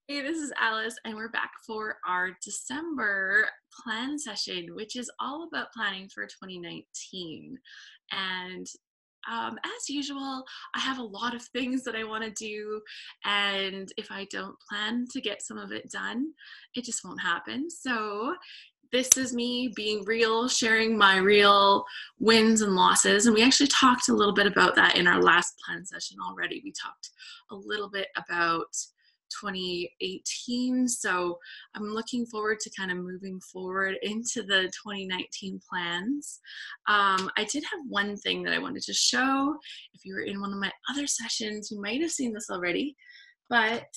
Hey, this is Alice, and we're back for our December plan session, which is all about planning for 2019. And as usual, I have a lot of things that I want to do, and if I don't plan to get some of it done, it just won't happen. So, this is me being real, sharing my real wins and losses. And we actually talked a little bit about that in our last plan session already. We talked a little bit about 2018. So I'm looking forward to kind of moving forward into the 2019 plans. I did have one thing that I wanted to show. If you were in one of my other sessions, you might have seen this already, but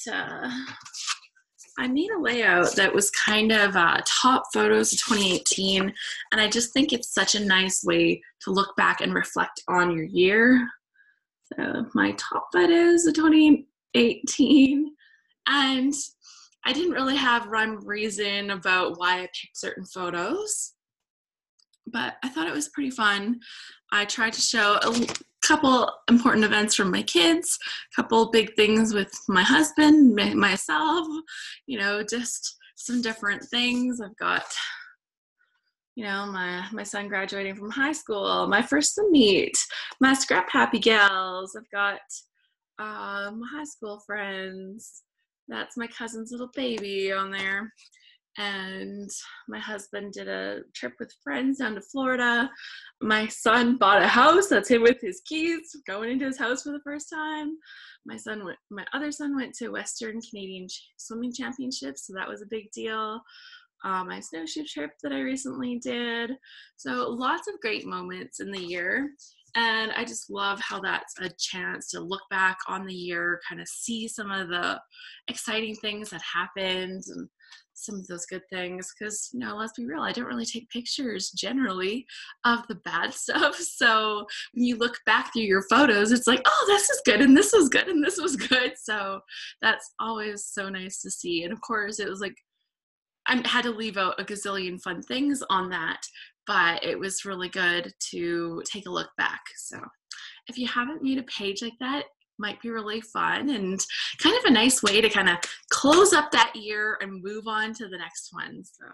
I made a layout that was kind of top photos of 2018, and I just think it's such a nice way to look back and reflect on your year. So my top photos of 2018, and I didn't really have rhyme or reason about why I picked certain photos, but I thought it was pretty fun. I tried to show a couple important events from my kids, a couple big things with my husband, myself, just some different things. I've got, my son graduating from high school, my first to meet, my scrap happy gals. I've got my high school friends. That's my cousin's little baby on there. And my husband did a trip with friends down to Florida. My son bought a house. That's him with his keys, going into his house for the first time. My other son went to Western Canadian Swimming Championships, so that was a big deal. My snowshoe trip that I recently did. So lots of great moments in the year. And I just love how that's a chance to look back on the year, kind of see some of the exciting things that happened and some of those good things. Because, let's be real, I don't really take pictures generally of the bad stuff. So when you look back through your photos, it's like, oh, this is good, and this was good, and this was good. So that's always so nice to see. And of course, it was like, I had to leave out a gazillion fun things on that, but it was really good to take a look back. So if you haven't made a page like that, might be really fun and kind of a nice way to kind of close up that year and move on to the next one. So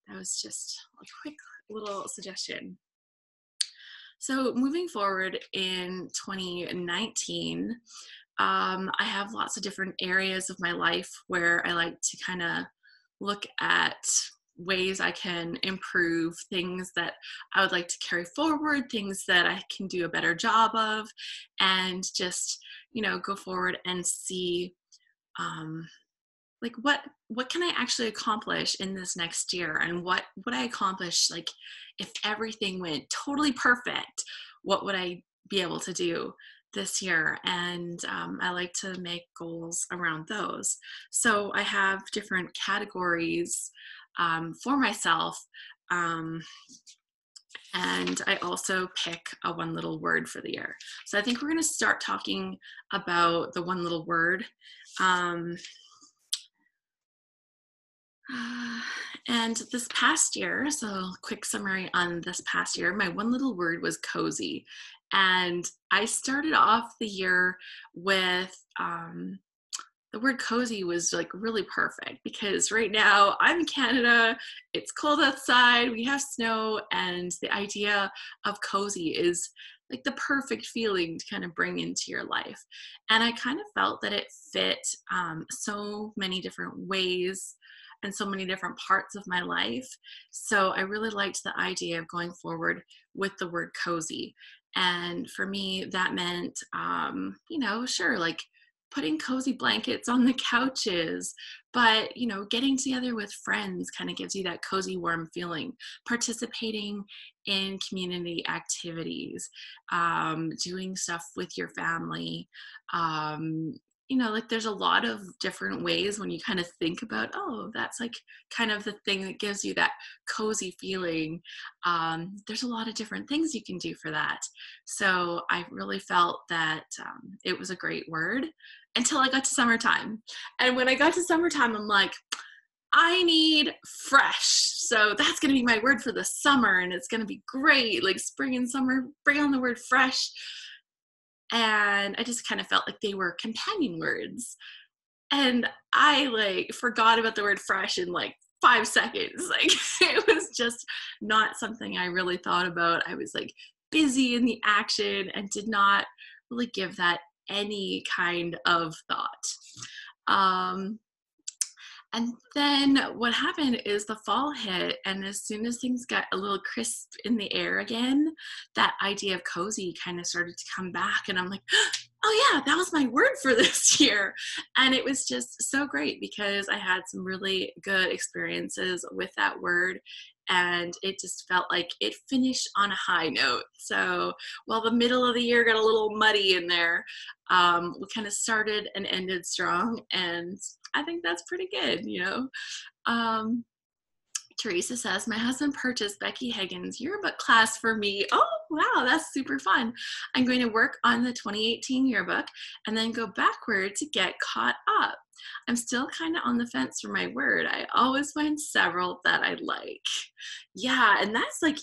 that was just a quick little suggestion. So moving forward in 2019, I have lots of different areas of my life where I like to kind of look at ways I can improve, things that I would like to carry forward, things that I can do a better job of, and just, go forward and see like what can I actually accomplish in this next year, and what would I accomplish, like if everything went totally perfect, what would I be able to do this year? And I like to make goals around those. So I have different categories for myself, um, and I also pick a one little word for the year. So I think we're going to start talking about the one little word. um, And this past year, so quick summary on this past year, my one little word was cozy. And I started off the year with the word cozy was like really perfect, because right now I'm in Canada, it's cold outside, we have snow, and the idea of cozy is like the perfect feeling to kind of bring into your life. And I kind of felt that it fit so many different ways and so many different parts of my life. So I really liked the idea of going forward with the word cozy. And for me, that meant, sure, like putting cozy blankets on the couches, but getting together with friends kind of gives you that cozy warm feeling. Participating in community activities, doing stuff with your family, like there's a lot of different ways when you kind of think about, oh, that's like kind of the thing that gives you that cozy feeling. There's a lot of different things you can do for that. So I really felt that it was a great word until I got to summertime. And when I got to summertime, I'm like, I need fresh. So that's going to be my word for the summer. And it's going to be great. Like spring and summer, bring on the word fresh. And I just kind of felt like they were companion words. And I like forgot about the word fresh in like 5 seconds. Like it was just not something I really thought about. I was like busy in the action and did not really give that any kind of thought. Um, and then what happened is the fall hit, and as soon as things got a little crisp in the air again, that idea of cozy kind of started to come back. And I'm like, oh yeah, that was my word for this year. And it was just so great because I had some really good experiences with that word. And it just felt like it finished on a high note. So while the middle of the year got a little muddy in there, we kind of started and ended strong. And I think that's pretty good, you know. Um, Teresa says, my husband purchased Becky Higgins yearbook class for me. Oh, wow, that's super fun. I'm going to work on the 2018 yearbook and then go backward to get caught up. I'm still kind of on the fence for my word. I always find several that I like. Yeah, and that's like,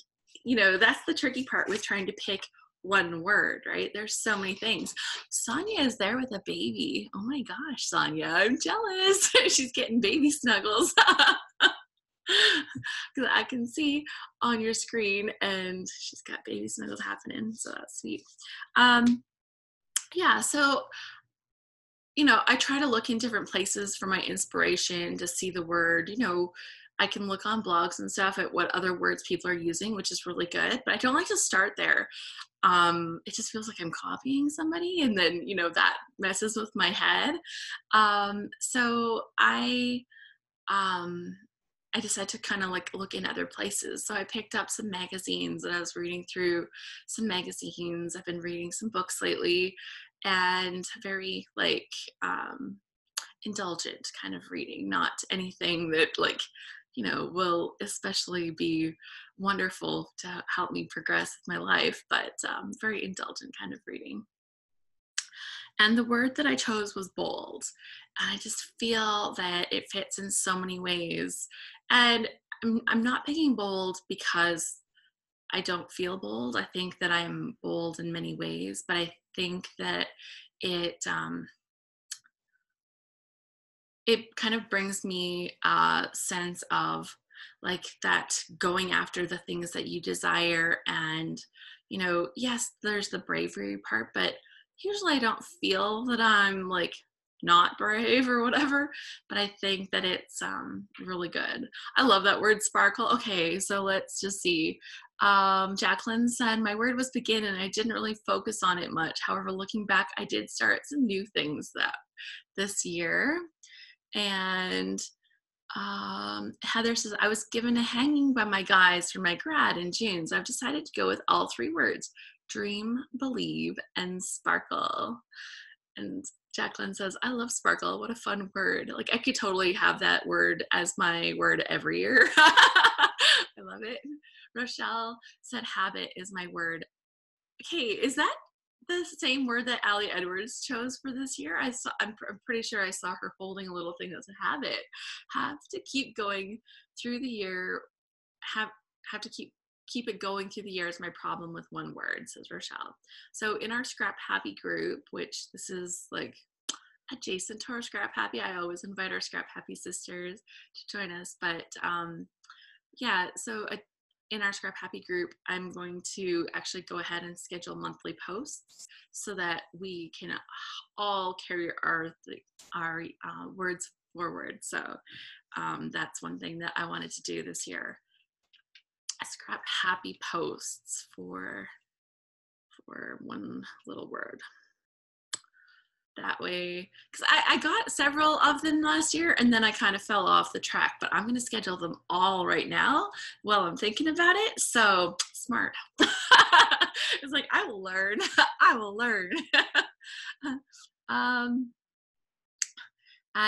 you know, that's the tricky part with trying to pick one word, right? There's so many things. Sonia is there with a baby. Oh my gosh, Sonia, I'm jealous. She's getting baby snuggles. Because I can see on your screen, and she's got baby snuggles happening, so that's sweet. Yeah, so you know, I try to look in different places for my inspiration to see the word. You know, I can look on blogs and stuff at what other words people are using, which is really good, but I don't like to start there. It just feels like I'm copying somebody, and then, you know, that messes with my head. So I decided to kind of like look in other places. So I picked up some magazines and I was reading through some magazines. I've been reading some books lately, and very like indulgent kind of reading, not anything that like, you know, will especially be wonderful to help me progress with my life, but very indulgent kind of reading. And the word that I chose was bold. And I just feel that it fits in so many ways. And I'm not picking bold because I don't feel bold. I think that I'm bold in many ways, but I think that it it kind of brings me a sense of like that going after the things that you desire. And you know, yes, there's the bravery part, but usually I don't feel that I'm like not brave or whatever, but I think that it's really good. I love that word sparkle. Okay, so let's just see. Jacqueline said, my word was begin, and I didn't really focus on it much. However, looking back, I did start some new things that this year. And Heather says, I was given a hanging by my guys for my grad in June, so I've decided to go with all three words: dream, believe, and sparkle. And Jacqueline says, I love sparkle. What a fun word. Like, I could totally have that word as my word every year. I love it. Rochelle said, habit is my word. Okay, is that the same word that Allie Edwards chose for this year? I'm pretty sure I saw her holding a little thing that said habit. Have to keep going through the year. Have to keep it going through the year is my problem with one word, says Rochelle. So in our Scrap Happy group, which this is like adjacent to our Scrap Happy, I always invite our Scrap Happy sisters to join us. But yeah, so in our Scrap Happy group, I'm going to actually go ahead and schedule monthly posts so that we can all carry our words forward. So that's one thing that I wanted to do this year. Scrap Happy posts for one little word. That way, because I got several of them last year and then I kind of fell off the track, but I'm going to schedule them all right now while I'm thinking about it. So smart. It's like, I will learn. I will learn.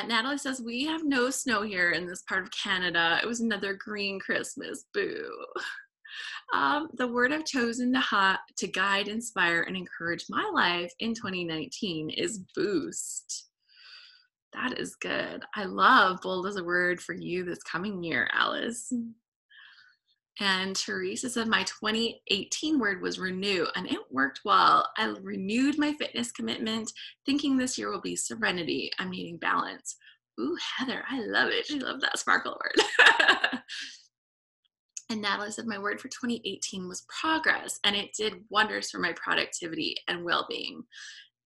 Natalie says, we have no snow here in this part of Canada. It was another green Christmas. Boo. The word I've chosen to guide, inspire, and encourage my life in 2019 is boost. That is good. I love bold as a word for you this coming year, Alice. And Teresa said, my 2018 word was renew, and it worked well. I renewed my fitness commitment, thinking this year will be serenity. I'm needing balance. Ooh, Heather, I love it. She loved that sparkle word. And Natalie said, my word for 2018 was progress, and it did wonders for my productivity and well-being.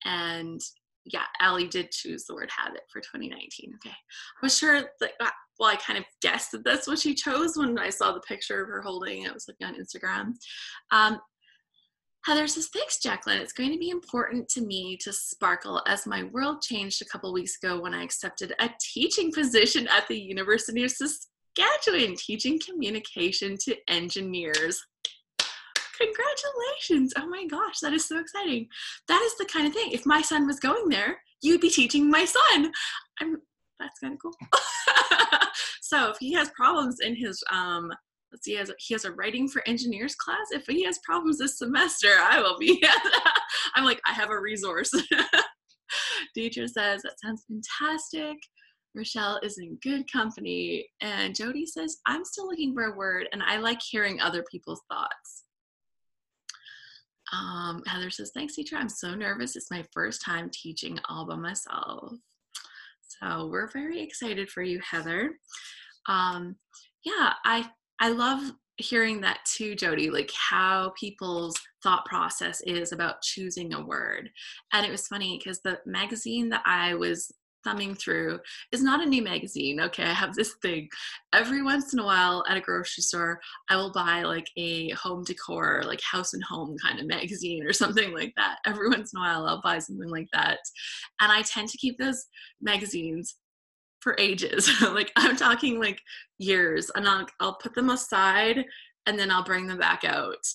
And yeah, Allie did choose the word habit for 2019. Okay. I was sure that, well, I kind of guessed that that's what she chose when I saw the picture of her holding it. I was looking on Instagram. Heather says, thanks, Jacqueline. It's going to be important to me to sparkle as my world changed a couple weeks ago when I accepted a teaching position at the University of Saskatchewan, teaching communication to engineers. Congratulations. Oh my gosh, that is so exciting. That is the kind of thing. If my son was going there, you'd be teaching my son. That's kind of cool. So if he has problems in his, let's see, he has a writing for engineers class. If he has problems this semester, I will be, I'm like, I have a resource. Deidre says, that sounds fantastic. Rochelle is in good company. And Jody says, I'm still looking for a word and I like hearing other people's thoughts. Heather says, thanks, teacher. I'm so nervous. It's my first time teaching all by myself. So we're very excited for you, Heather. Yeah, I love hearing that too, Jody, like how people's thought process is about choosing a word. And it was funny because the magazine that I was thumbing through is not a new magazine. Okay, I have this thing. Every once in a while at a grocery store, I will buy like a home decor, like house and home kind of magazine or something like that. Every once in a while, I'll buy something like that. And I tend to keep those magazines for ages. Like I'm talking like years, and I'll put them aside and then I'll bring them back out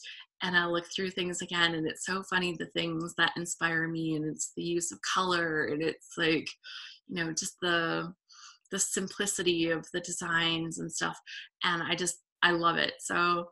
and I'll look through things again. And it's so funny, the things that inspire me, and it's the use of color, and it's like, you know, just the simplicity of the designs and stuff. And I love it. So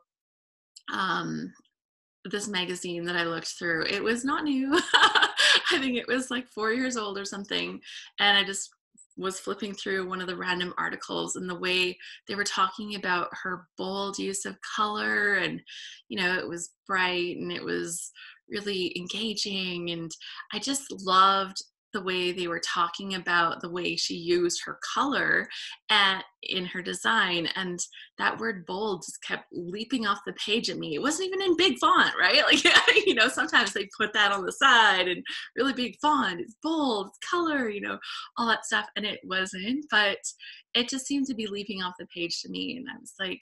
this magazine that I looked through, it was not new. I think it was like 4 years old or something. And I just was flipping through one of the random articles, and the way they were talking about her bold use of color, and, you know, it was bright and it was really engaging. And I just loved the way they were talking about the way she used her color in her design. And that word bold just kept leaping off the page at me. It wasn't even in big font, right? Like, you know, sometimes they put that on the side and really big font. It's bold, it's color, you know, all that stuff. And it wasn't, but it just seemed to be leaping off the page to me. And I was like,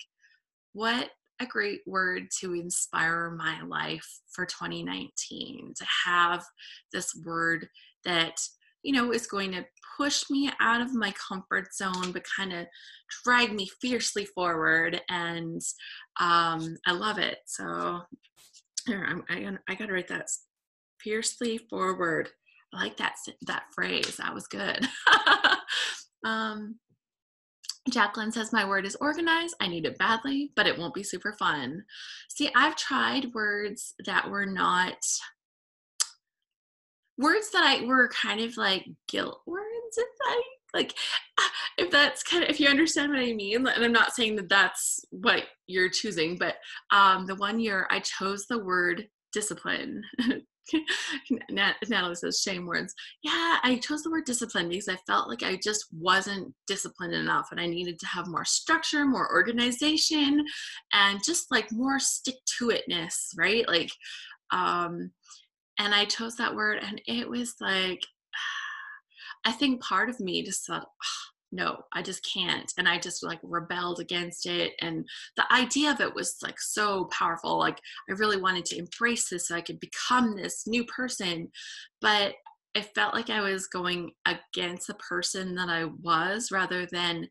what a great word to inspire my life for 2019, to have this word that, you know, is going to push me out of my comfort zone, but kind of drag me fiercely forward. And I love it. So here, I got to write that, fiercely forward. I like that phrase. That was good. Jacqueline says, my word is organized. I need it badly, but it won't be super fun. See, I've tried words that were not words that were kind of like guilt words, if that's kind of, if you understand what I mean. And I'm not saying that that's what you're choosing, but the one year I chose the word discipline. Natalie says, shame words. Yeah, I chose the word discipline because I felt like I just wasn't disciplined enough, and I needed to have more structure, more organization, and just like more stick-to-itness, right? Like, and I chose that word, and it was like, I think part of me just thought, no, I just can't. And I just like rebelled against it. And the idea of it was like so powerful. Like I really wanted to embrace this so I could become this new person. But it felt like I was going against the person that I was, rather than,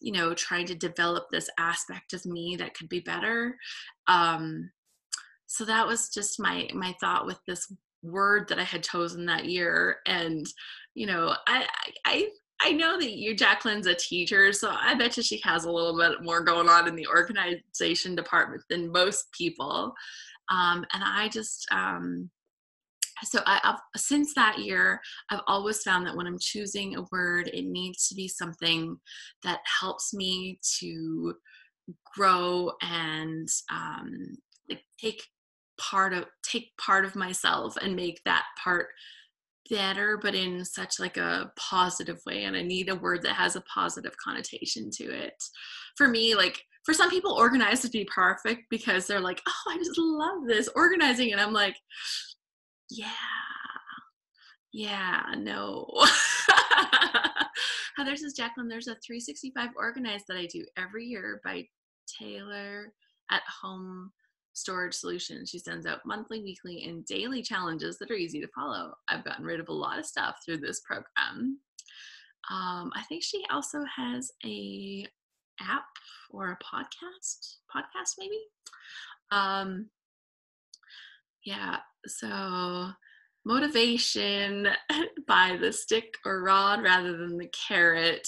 you know, trying to develop this aspect of me that could be better. So that was just my thought with this word that I had chosen that year. And, you know, I know that Jacqueline's a teacher, so I bet you she has a little bit more going on in the organization department than most people. And I just, so I've since that year, I've always found that when I'm choosing a word, it needs to be something that helps me to grow and like take part of myself and make that part better, but in such like a positive way. And I need a word that has a positive connotation to it. For me, like for some people, organized would be perfect because they're like, oh, I just love this organizing. And I'm like, yeah, no. Heather says, Jacqueline, there's a 365 organized that I do every year by Taylor at Home Storage Solutions. She sends out monthly, weekly, and daily challenges that are easy to follow. I've gotten rid of a lot of stuff through this program. I think she also has a app or a podcast maybe. Yeah, so motivation by the stick or rod rather than the carrot.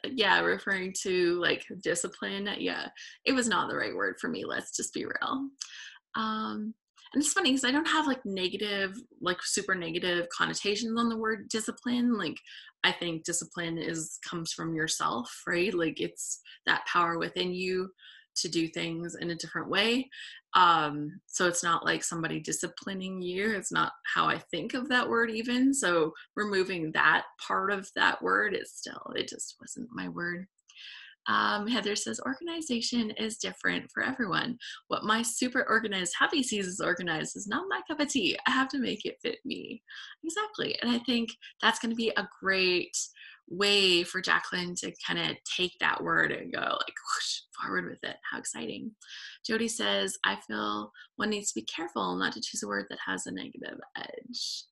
Yeah, referring to like discipline. Yeah, it was not the right word for me. Let's just be real. And it's funny because I don't have like negative, like super negative connotations on the word discipline. Like I think discipline comes from yourself, right? Like it's that power within you to do things in a different way. So it's not like somebody disciplining you. It's not how I think of that word even. So removing that part of that word, it just wasn't my word. Heather says, organization is different for everyone. What my super organized hubby sees as organized is not my cup of tea. I have to make it fit me. Exactly. And I think that's going to be a great way for Jacqueline to kind of take that word and go like whoosh, forward with it. How exciting. Jody says, I feel one needs to be careful not to choose a word that has a negative edge.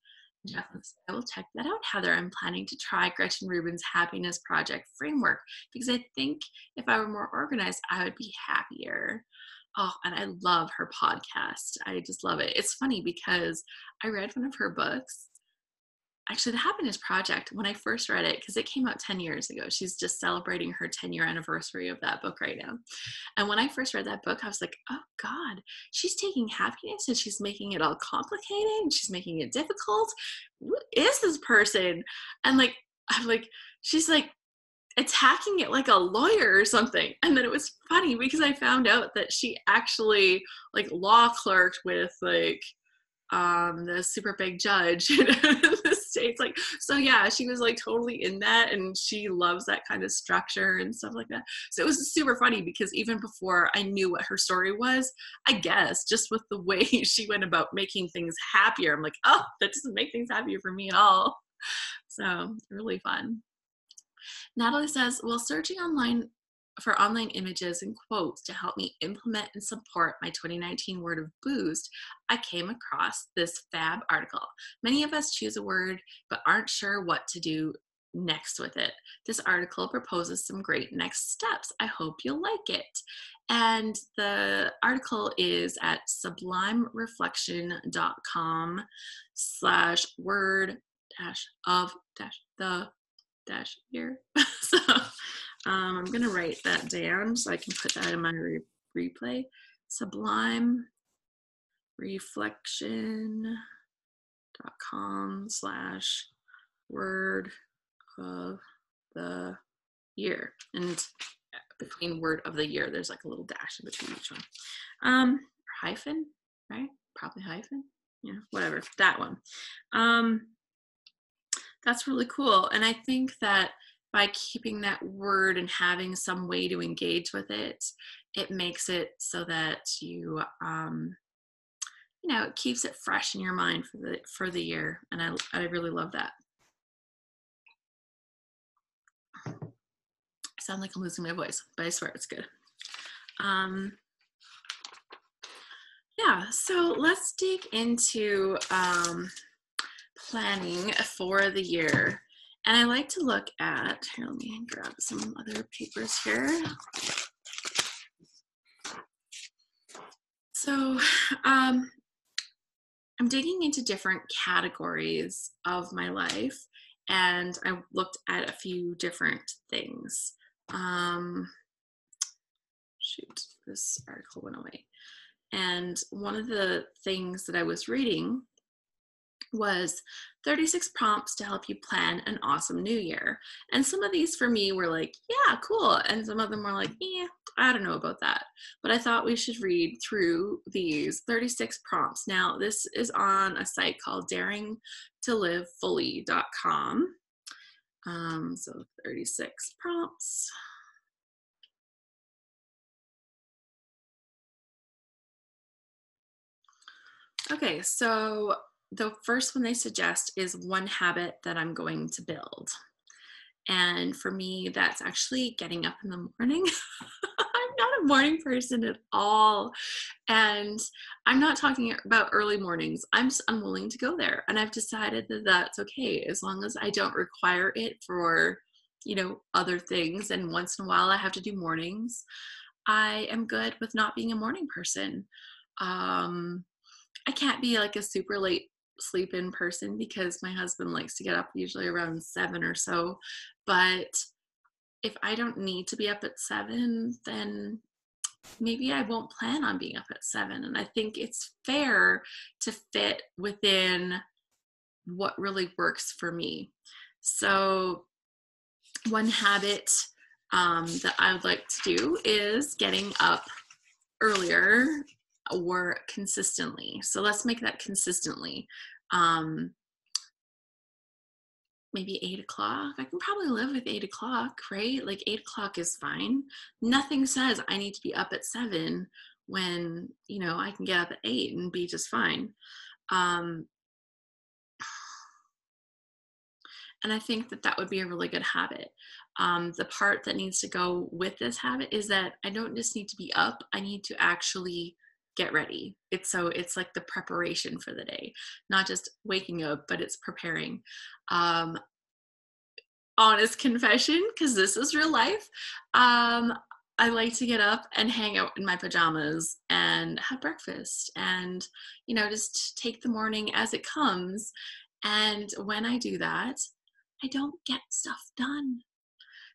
Jacqueline says, I will check that out, Heather. I'm planning to try Gretchen Rubin's Happiness Project framework because I think if I were more organized, I would be happier. Oh, and I love her podcast. I just love it. It's funny because I read one of her books. Actually, The Happiness Project, when I first read it, because it came out 10 years ago. She's just celebrating her 10-year anniversary of that book right now. And when I first read that book, I was like, oh God, she's taking happiness and she's making it all complicated and she's making it difficult. Who is this person? And like, I'm like, she's like attacking it like a lawyer or something. And then it was funny because I found out that she actually like law clerked with like the super big judge in the States. Like, so yeah, she was like totally in that and she loves that kind of structure and stuff like that. So it was super funny because even before I knew what her story was, I guess just with the way she went about making things happier, I'm like, oh, that doesn't make things happier for me at all. So really fun. Natalie says, well, searching online for online images and quotes to help me implement and support my 2019 word of boost, I came across this fab article. Many of us choose a word but aren't sure what to do next with it. This article proposes some great next steps. I hope you'll like it. And the article is at sublimereflection.com/word of the year. So I'm going to write that down so I can put that in my replay. sublimereflection.com/word of the year. And between word of the year, there's like a little dash in between each one. Hyphen, right? Probably hyphen. Yeah, whatever. That one. That's really cool. And I think that by keeping that word and having some way to engage with it, it makes it so that you, it keeps it fresh in your mind for the year. And I really love that. I sound like I'm losing my voice, but I swear it's good. Yeah, so let's dig into planning for the year. And I like to look at, here, let me grab some other papers here. So I'm digging into different categories of my life, and I looked at a few different things. Shoot, this article went away. And one of the things that I was reading was 36 prompts to help you plan an awesome new year. And some of these for me were like, yeah, cool. And some of them were like, I don't know about that. But I thought we should read through these 36 prompts. Now, this is on a site called daringtolivefully.com. So 36 prompts. Okay, so the first one they suggest is one habit that I'm going to build. And for me, that's actually getting up in the morning. I'm not a morning person at all. And I'm not talking about early mornings. I'm just unwilling to go there. And I've decided that that's okay as long as I don't require it for, other things. And once in a while I have to do mornings. I am good with not being a morning person. I can't be like a super late sleep in person because my husband likes to get up usually around 7 or so. But if I don't need to be up at 7, then maybe I won't plan on being up at 7. And I think it's fair to fit within what really works for me. So one habit that I would like to do is getting up earlier or consistently. So let's make that consistently. Maybe 8 o'clock. I can probably live with 8 o'clock, right? Like 8 o'clock is fine. Nothing says I need to be up at 7 when, I can get up at 8 and be just fine. And I think that would be a really good habit. The part that needs to go with this habit is that I don't just need to be up. I need to actually get ready. It's like the preparation for the day, not just waking up, but it's preparing. Honest confession, because this is real life. I like to get up and hang out in my pajamas and have breakfast and, just take the morning as it comes. And when I do that, I don't get stuff done.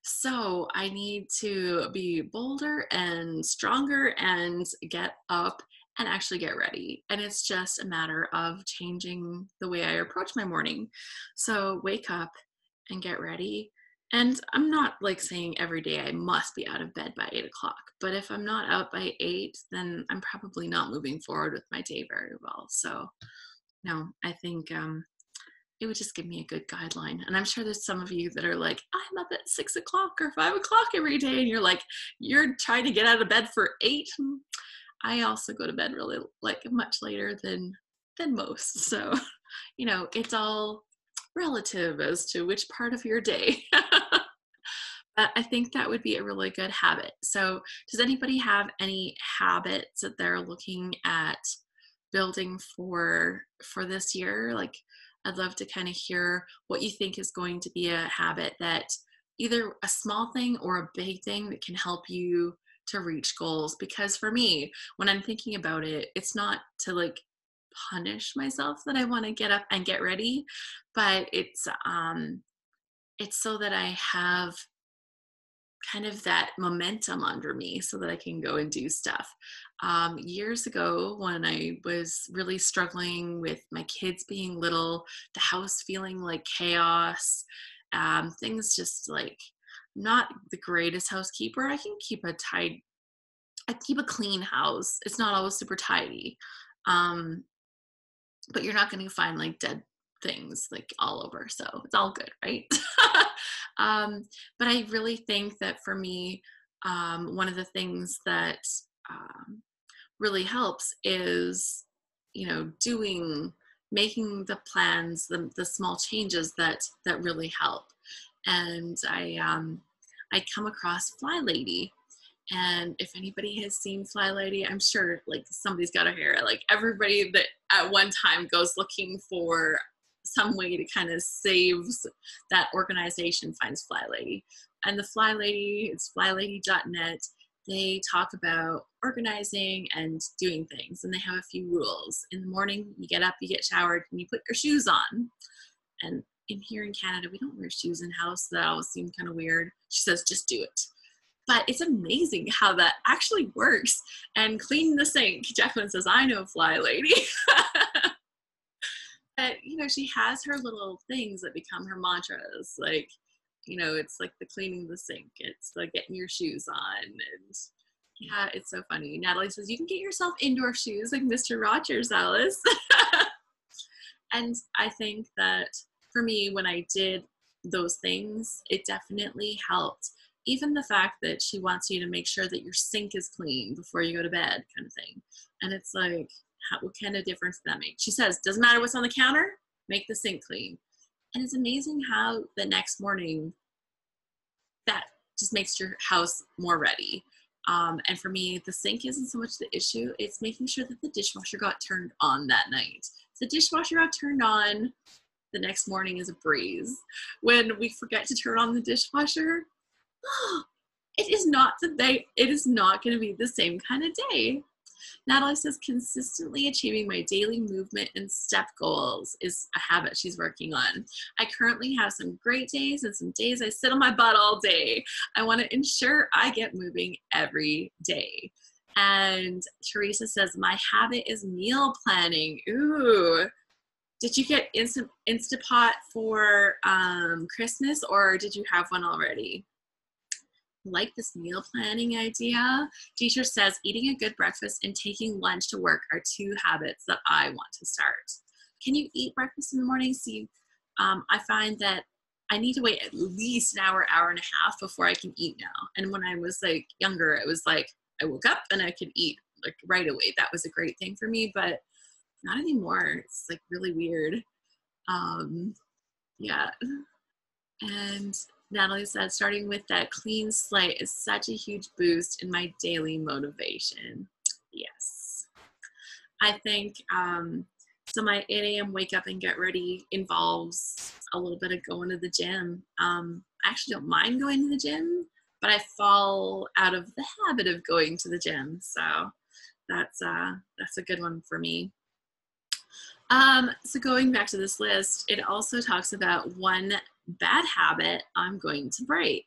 So I need to be bolder and stronger and get up and actually get ready. And it's just a matter of changing the way I approach my morning. So wake up and get ready. And I'm not like saying every day I must be out of bed by 8 o'clock. But if I'm not out by 8, then I'm probably not moving forward with my day very well. So no, I think it would just give me a good guideline. And I'm sure there's some of you that are like, I'm up at 6 o'clock or 5 o'clock every day. And you're like, you're trying to get out of bed for 8. I also go to bed really like much later than most. So, it's all relative as to which part of your day. But I think that would be a really good habit. So does anybody have any habits that they're looking at building for this year? Like, I'd love to kind of hear what you think is going to be a habit that either a small thing or a big thing that can help you to reach goals. Because for me, when I'm thinking about it, it's not to like punish myself that I want to get up and get ready, but it's so that I have kind of that momentum under me so that I can go and do stuff. Years ago, when I was really struggling with my kids being little, the house feeling like chaos, things just like not the greatest housekeeper. I keep a clean house. It's not always super tidy. But you're not going to find like dead things like all over. So it's all good, right? But I really think that for me, one of the things that really helps is, making the plans, the small changes that really help. And I come across Fly Lady. And if anybody has seen Fly Lady, I'm sure like somebody's got to hear it. Like everybody that at one time goes looking for some way to kind of save that organization finds Fly Lady. And the Fly Lady, it's flylady.net. They talk about organizing and doing things. And they have a few rules. In the morning, you get up, you get showered, and you put your shoes on. And here in Canada, we don't wear shoes in house. That always seemed kind of weird. She says, just do it. But it's amazing how that actually works. And cleaning the sink, Jacqueline says, I know Fly Lady. you know, she has her little things that become her mantras. Like, you know, it's like the cleaning the sink. It's like getting your shoes on. And yeah, it's so funny. Natalie says, you can get yourself indoor shoes like Mr. Rogers, Alice. And I think that for me, when I did those things, it definitely helped. Even the fact that she wants you to make sure that your sink is clean before you go to bed, kind of thing. And it's like, what kind of difference does that make? She says, doesn't matter what's on the counter, make the sink clean. And it's amazing how the next morning that just makes your house more ready. And for me, the sink isn't so much the issue. It's making sure that the dishwasher got turned on that night. If the dishwasher got turned on, the next morning is a breeze. When we forget to turn on the dishwasher, it is not going to be the same kind of day. Natalie says, consistently achieving my daily movement and step goals is a habit she's working on. I currently have some great days and some days I sit on my butt all day. I want to ensure I get moving every day. And Teresa says, my habit is meal planning. Ooh. Did you get Instapot for Christmas, or did you have one already? Like this meal planning idea. Teacher says, eating a good breakfast and taking lunch to work are two habits that I want to start. Can you eat breakfast in the morning? See, I find that I need to wait at least an hour, hour and a half before I can eat now. And when I was like younger, it was like I woke up and I could eat like right away. That was a great thing for me, but not anymore. It's like really weird. Yeah. And Natalie said, starting with that clean slate is such a huge boost in my daily motivation. Yes. I think, so my 8 a.m. wake up and get ready involves a little bit of going to the gym. I actually don't mind going to the gym, but I fall out of the habit of going to the gym. So that's a good one for me. So going back to this list, it also talks about one bad habit I'm going to break.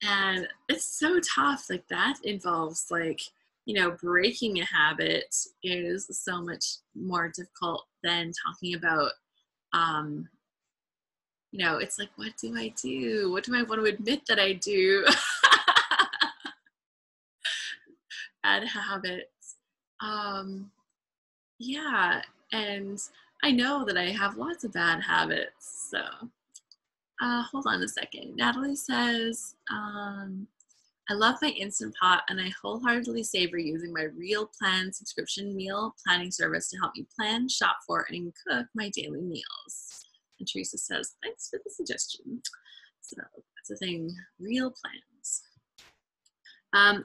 And it's so tough. Like that involves like, you know, breaking a habit is so much more difficult than talking about, you know, it's like, what do I do? What do I want to admit that I do? Bad habits. Yeah, and I know that I have lots of bad habits, so hold on a second. Natalie says, I love my Instant Pot and I wholeheartedly savor using my Real Plan subscription meal planning service to help me plan, shop for, and cook my daily meals. And Teresa says, thanks for the suggestion. So that's the thing, Real Plans.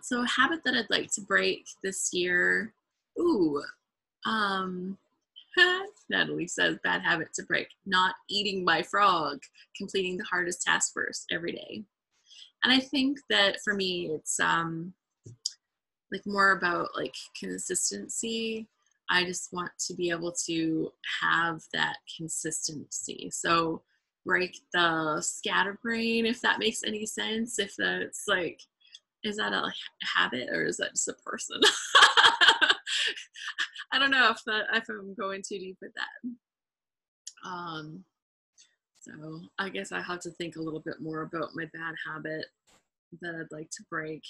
So a habit that I'd like to break this year, Natalie says, bad habit to break, not eating my frog, completing the hardest task first every day. And I think that for me, it's like more about like consistency. I just want to be able to have that consistency. So break the scatterbrain, if that makes any sense. If that's like, is that a habit or is that just a person? I don't know if I'm going too deep with that. So I guess I have to think a little bit more about my bad habit that I'd like to break.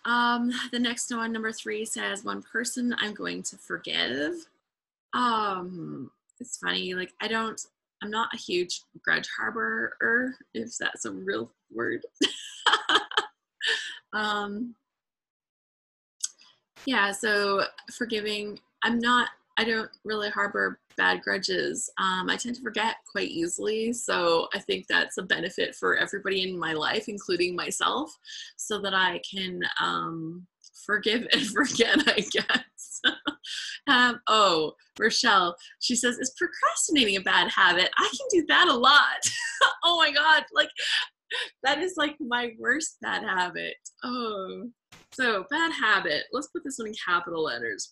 The next one, number 3, says one person I'm going to forgive. It's funny, like I'm not a huge grudge harborer, if that's a real word. Yeah, so forgiving, I don't really harbor bad grudges. I tend to forget quite easily, so I think that's a benefit for everybody in my life, including myself, so that I can forgive and forget, I guess. Rochelle, she says, is procrastinating a bad habit? I can do that a lot. Oh my God, like that is like my worst bad habit. So bad habit, let's put this one in capital letters,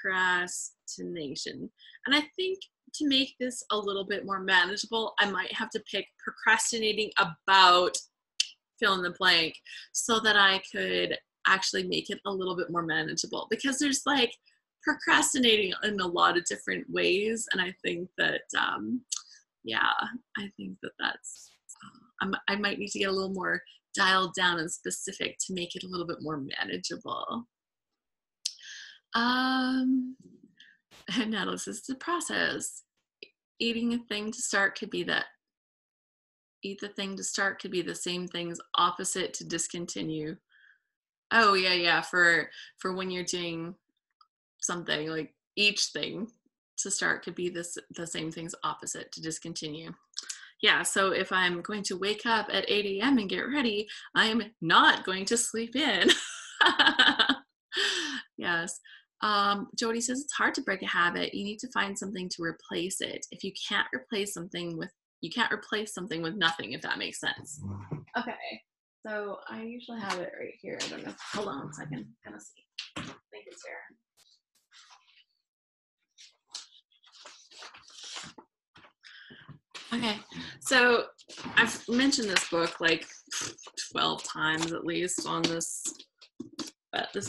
procrastination. And I think to make this a little bit more manageable, I might have to pick procrastinating about fill in the blank so that I could actually make it a little bit more manageable, because there's like procrastinating in a lot of different ways. And I think that, yeah, I think that that's, I might need to get a little more dialed down and specific to make it a little bit more manageable. And now this is the process. Eating a thing to start could be that. Eat the thing to start could be the same thing's opposite to discontinue. Oh yeah, for when you're doing something, like each thing to start could be the same thing's opposite to discontinue. Yeah, so if I'm going to wake up at 8 a.m. and get ready, I'm not going to sleep in. Yes. Jody says it's hard to break a habit. You need to find something to replace it. If you can't replace something with, you can't replace something with nothing, if that makes sense. Okay, so I usually have it right here. I don't know. Hold on a second. I'm gonna see. I think it's here. Okay, so I've mentioned this book like 12 times at least on this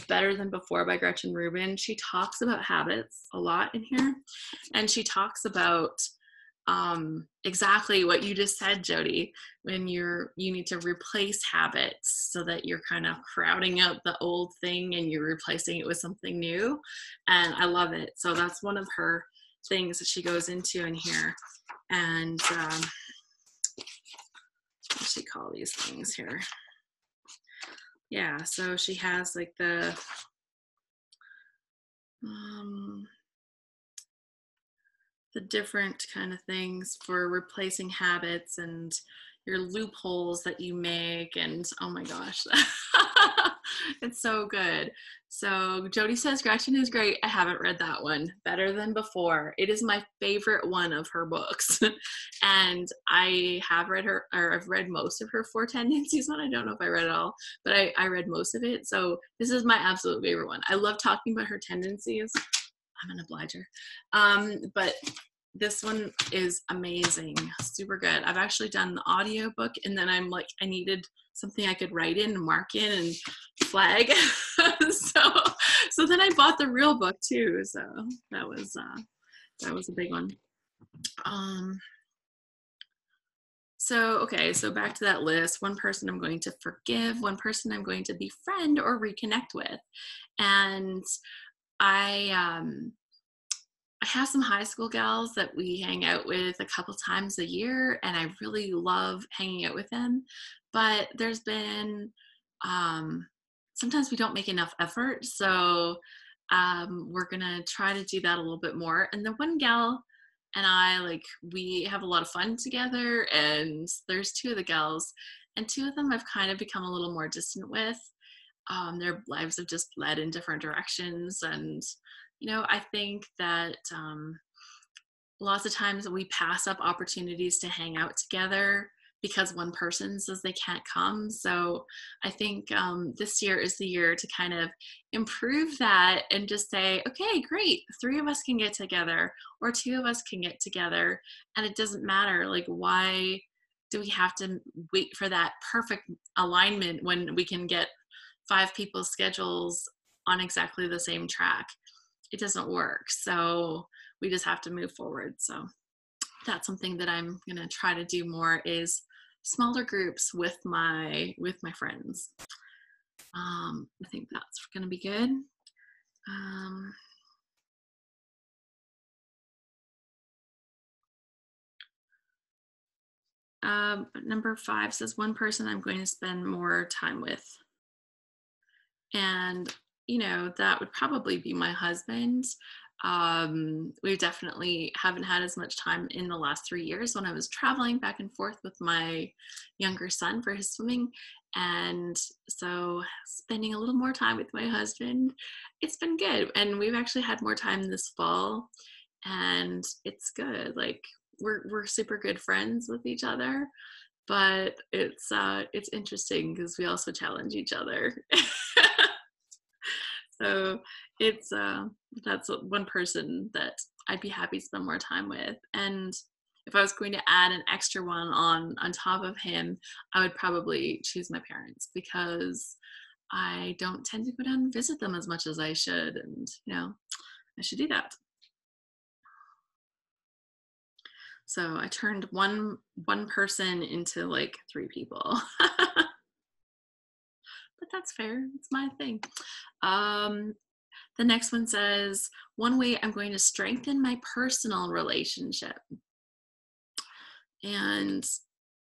Better Than Before by Gretchen Rubin. She talks about habits a lot in here, and she talks about exactly what you just said, Jody, when you need to replace habits so that you're kind of crowding out the old thing and you're replacing it with something new. And I love it. So that's one of her things that she goes into in here. And what does she call these things here? Yeah, so she has like the different kind of things for replacing habits and your loopholes that you make, and oh my gosh, it's so good. So Jody says Gretchen is great. I haven't read that one. Better Than Before. It is my favorite one of her books. And I have read her, or I've read most of her Four Tendencies one. I don't know if I read it all, but I read most of it. So this is my absolute favorite one. I love talking about her tendencies. I'm an obliger. But this one is amazing, super good. I've actually done the audio book, and then I'm like, I needed something I could write in and mark in and flag. so then I bought the real book too. So that was a big one. So back to that list. One person I'm going to forgive, one person I'm going to befriend or reconnect with. And I have some high school gals that we hang out with a couple times a year, and I really love hanging out with them. But there's been, sometimes we don't make enough effort. So we're going to try to do that a little bit more. And the one gal and I, like, we have a lot of fun together, and there's two of the gals, and two of them I've kind of become a little more distant with. Their lives have just led in different directions, and I think that lots of times we pass up opportunities to hang out together because one person says they can't come. So I think this year is the year to kind of improve that and just say, okay, great, 3 of us can get together, or 2 of us can get together, and it doesn't matter. Like, why do we have to wait for that perfect alignment when we can get 5 people's schedules on exactly the same track? It doesn't work. So we just have to move forward. So that's something that I'm going to try to do more, is smaller groups with my friends. I think that's going to be good. Number 5 says one person I'm going to spend more time with. And that would probably be my husband. We definitely haven't had as much time in the last 3 years when I was traveling back and forth with my younger son for his swimming. And so spending a little more time with my husband, it's been good. And we've actually had more time this fall, and it's good. Like, we're super good friends with each other, but it's interesting because we also challenge each other. So it's that's one person that I'd be happy to spend more time with. And if I was going to add an extra one on top of him, I would probably choose my parents, because I don't tend to go down and visit them as much as I should. And, I should do that. So I turned one person into like 3 people. But that's fair. It's my thing. The next one says, one way I'm going to strengthen my personal relationship. And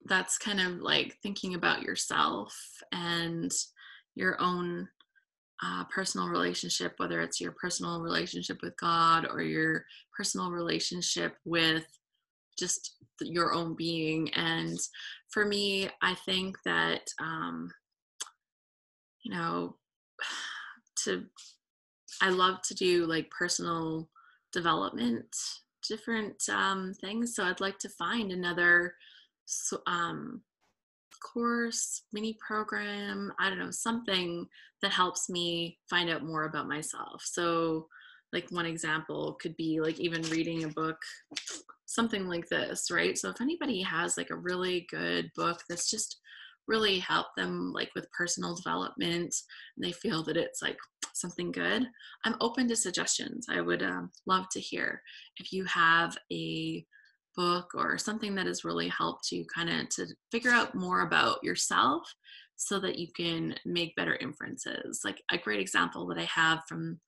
that's kind of like thinking about yourself and your own personal relationship, whether it's your personal relationship with God or your personal relationship with just your own being. And for me, I think that, I love to do like personal development, different things. So I'd like to find another course, mini program, I don't know, something that helps me find out more about myself. So like one example could be like even reading a book, something like this, right? So if anybody has like a really good book that's just really helped them like with personal development and they feel that it's like something good, I'm open to suggestions. I would love to hear if you have a book or something that has really helped you kind of to figure out more about yourself so that you can make better inferences. Like a great example that I have from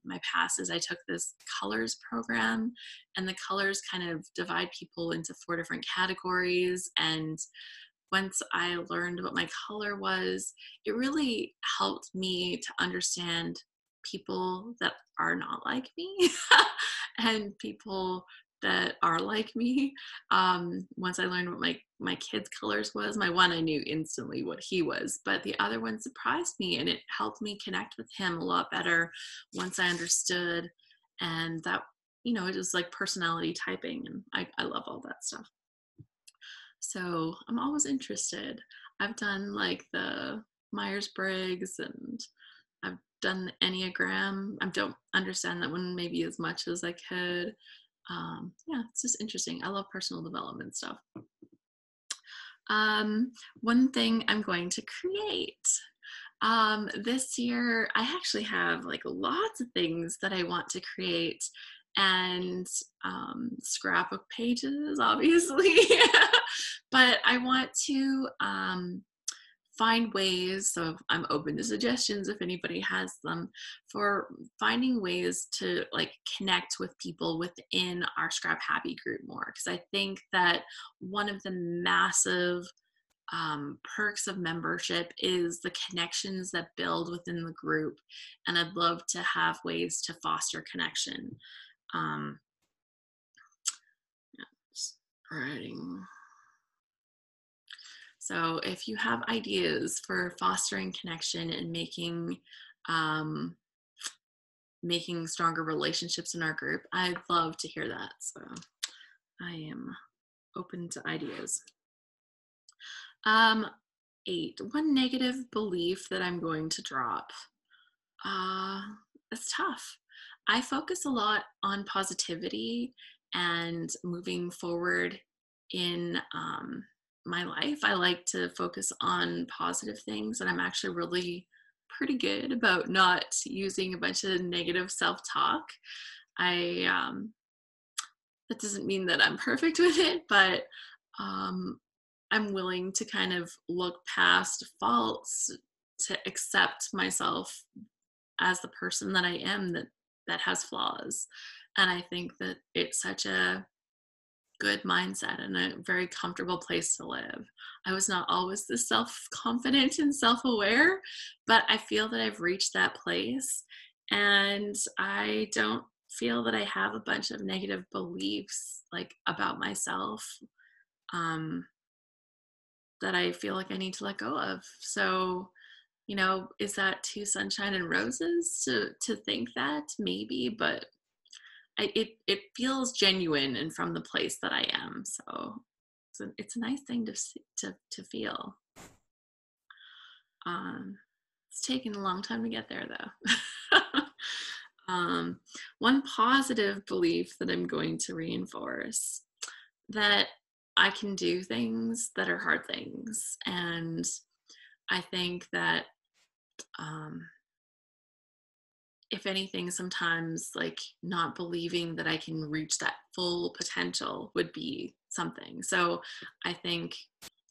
my past is I took this colors program, and the colors kind of divide people into 4 different categories. And once I learned what my color was, it really helped me to understand people that are not like me and people that are like me. Once I learned what my kid's colors was, my one, I knew instantly what he was, but the other one surprised me, and it helped me connect with him a lot better once I understood. And that, it was like personality typing, and I love all that stuff. So I'm always interested. I've done like the Myers-Briggs, and I've done the Enneagram. I don't understand that one maybe as much as I could. Yeah, it's just interesting. I love personal development stuff. One thing I'm going to create. This year, I actually have like lots of things that I want to create, and scrapbook pages, obviously. But I want to find ways, so I'm open to suggestions if anybody has them, for finding ways to like connect with people within our Scrap Happy group more. Because I think that one of the massive perks of membership is the connections that build within the group, and I'd love to have ways to foster connection. Just writing. So if you have ideas for fostering connection and making stronger relationships in our group, I'd love to hear that. So I am open to ideas. 8, one negative belief that I'm going to drop. It's tough. I focus a lot on positivity and moving forward in my life. I like to focus on positive things, and I'm actually really pretty good about not using a bunch of negative self-talk. That doesn't mean that I'm perfect with it, but I'm willing to kind of look past faults to accept myself as the person that I am that has flaws. And I think that it's such a good mindset and a very comfortable place to live. I was not always this self-confident and self-aware, but I feel that I've reached that place, and I don't feel that I have a bunch of negative beliefs like about myself that I feel like I need to let go of. So, is that too sunshine and roses to think that? Maybe, but it feels genuine and from the place that I am. So it's a nice thing to feel. It's taken a long time to get there, though. One positive belief that I'm going to reinforce, that I can do things that are hard things. And I think that um, if anything, sometimes like not believing that I can reach that full potential would be something. So I think,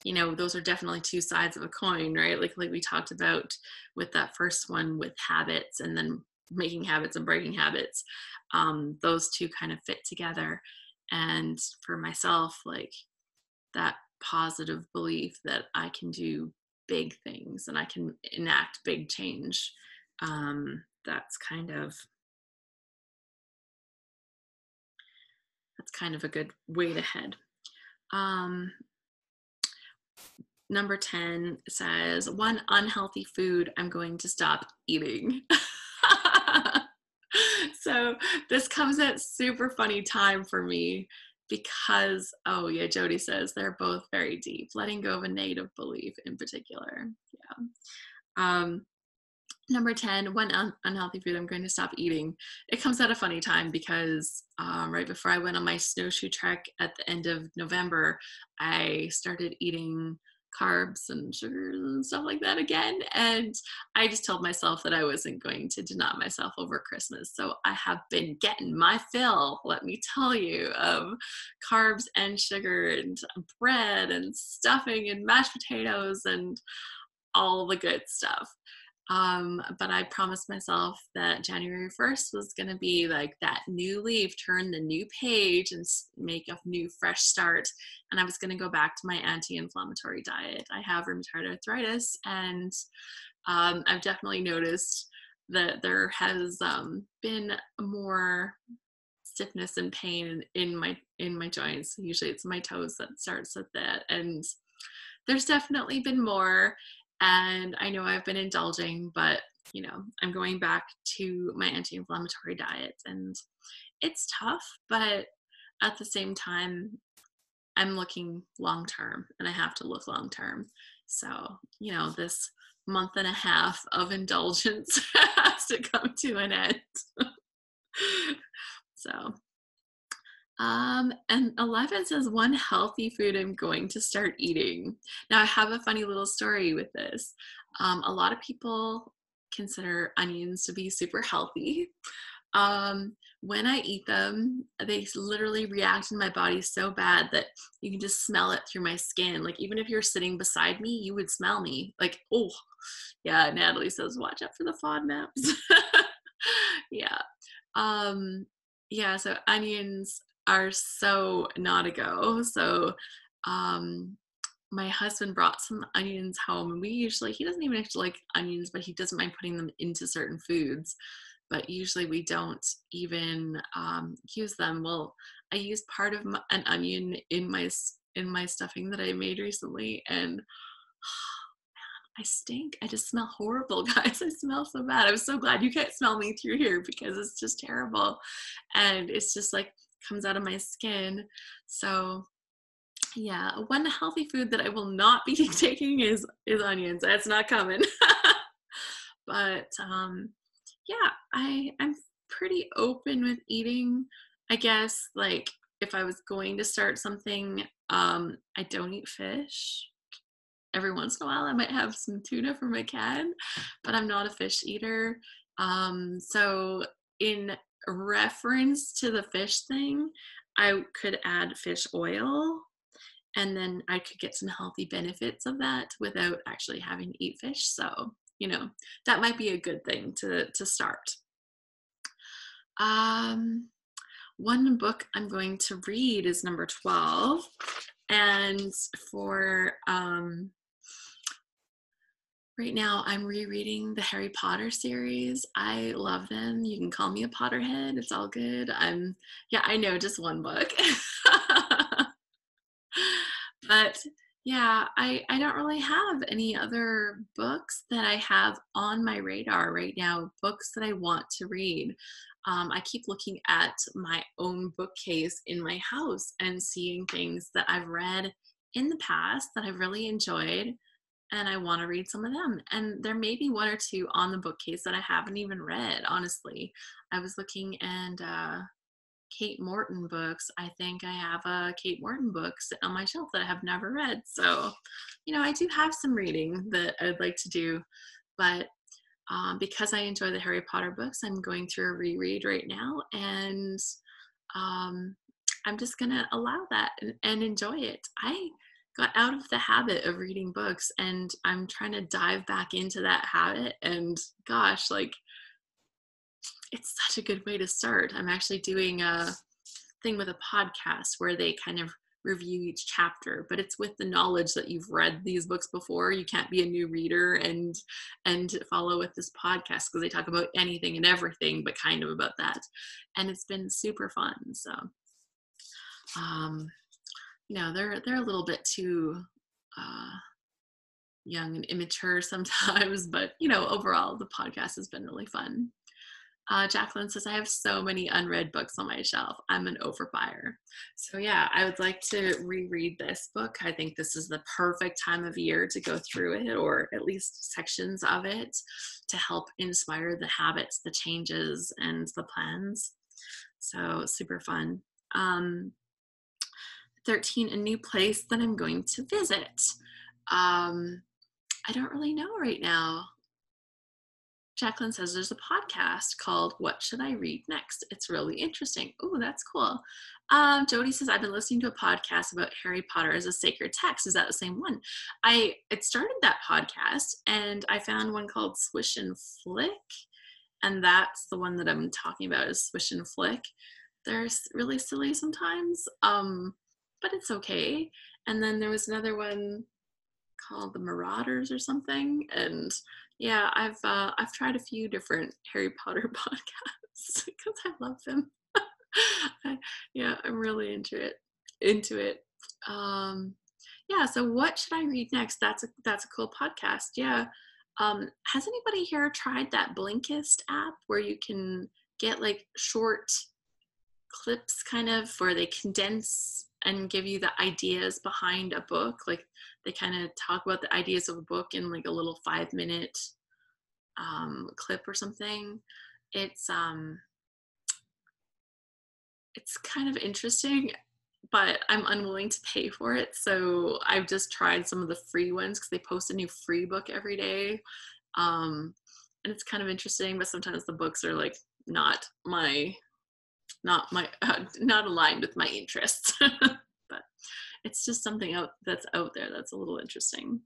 those are definitely two sides of a coin, right? Like we talked about with that first one with habits and then making habits and breaking habits. Those two kind of fit together. And for myself, like that positive belief that I can do big things and I can enact big change. That's kind of a good way to head. Um, Number 10 says, one unhealthy food I'm going to stop eating. So this comes at super funny time for me because, oh yeah, Jody says they're both very deep. Letting go of a negative belief in particular. Yeah. Number 10, one unhealthy food I'm going to stop eating. It comes at a funny time because right before I went on my snowshoe trek at the end of November, I started eating carbs and sugars and stuff like that again. And I just told myself that I wasn't going to deny myself over Christmas. So I have been getting my fill, let me tell you, of carbs and sugar and bread and stuffing and mashed potatoes and all the good stuff. But I promised myself that January 1st was going to be like that new leaf, turn the new page and make a new fresh start. And I was going to go back to my anti-inflammatory diet. I have rheumatoid arthritis, and I've definitely noticed that there has been more stiffness and pain in my joints. Usually it's my toes that starts with that, and there's definitely been more. And I know I've been indulging, but I'm going back to my anti-inflammatory diet, and it's tough, but at the same time, I'm looking long term, and I have to look long term. So, this month and a half of indulgence has to come to an end. So, and 11 says, one healthy food I'm going to start eating. Now, I have a funny little story with this. A lot of people consider onions to be super healthy. When I eat them, they literally react in my body so bad that you can just smell it through my skin. Like, even if you're sitting beside me, you would smell me. Like, oh, yeah, Natalie says, watch out for the FODMAPs. Yeah. Yeah, so onions are so not a go. So my husband brought some onions home, and he doesn't even actually like onions, but he doesn't mind putting them into certain foods. But usually we don't even use them. Well, I used part of an onion in my stuffing that I made recently, and I stink. I just smell horrible, guys. I smell so bad. I'm so glad you can't smell me through here because it's just terrible. And it's just like comes out of my skin. So yeah, one healthy food that I will not be taking is onions. That's not coming. But yeah, I'm pretty open with eating. I guess like if I was going to start something, I don't eat fish. Every once in a while I might have some tuna for my cat, but I'm not a fish eater. So in reference to the fish thing, I could add fish oil, and then I could get some healthy benefits of that without actually having to eat fish. So, that might be a good thing to start. One book I'm going to read is number 12. And for right now, I'm rereading the Harry Potter series. I love them. You can call me a Potterhead. It's all good. I know just one book. But yeah, I don't really have any other books that I have on my radar right now, books that I want to read. I keep looking at my own bookcase in my house and seeing things that I've read in the past that I've really enjoyed, and I want to read some of them. And there may be one or two on the bookcase that I haven't even read, honestly. I was looking, and Kate Morton books. I think I have a Kate Morton book on my shelf that I have never read. So, I do have some reading that I'd like to do, but because I enjoy the Harry Potter books, I'm going through a reread right now, and I'm just going to allow that and enjoy it. I got out of the habit of reading books, and I'm trying to dive back into that habit, and gosh, like, it's such a good way to start. I'm actually doing a thing with a podcast where they kind of review each chapter, but it's with the knowledge that you've read these books before. You can't be a new reader and follow with this podcast, because they talk about anything and everything, but kind of about that. And it's been super fun. So, they're a little bit too young and immature sometimes, but overall the podcast has been really fun. Jacqueline says, I have so many unread books on my shelf. I'm an overbuyer. So yeah, I would like to reread this book. I think this is the perfect time of year to go through it, or at least sections of it, to help inspire the habits, the changes, and the plans. So super fun. 13, a new place that I'm going to visit. I don't really know right now. Jacqueline says there's a podcast called What Should I Read Next? It's really interesting. Oh, that's cool. Jody says, I've been listening to a podcast about Harry Potter as a sacred text. Is that the same one? It started that podcast, and I found one called Swish and Flick, and that's the one that I'm talking about, is Swish and Flick. They're really silly sometimes, but it's okay. And then there was another one called The Marauders or something, and yeah, I've tried a few different Harry Potter podcasts because I love them. I'm really into it. So what should I read next? That's a cool podcast. Yeah. Has anybody here tried that Blinkist app where you can get like short clips, kind of, where they condense and give you the ideas behind a book? Like, they kind of talk about the ideas of a book in like a little 5-minute clip or something. It's kind of interesting, but I'm unwilling to pay for it. So I've just tried some of the free ones, because they post a new free book every day. And it's kind of interesting, but sometimes the books are like not aligned with my interests. But it's just something that's out there that's a little interesting.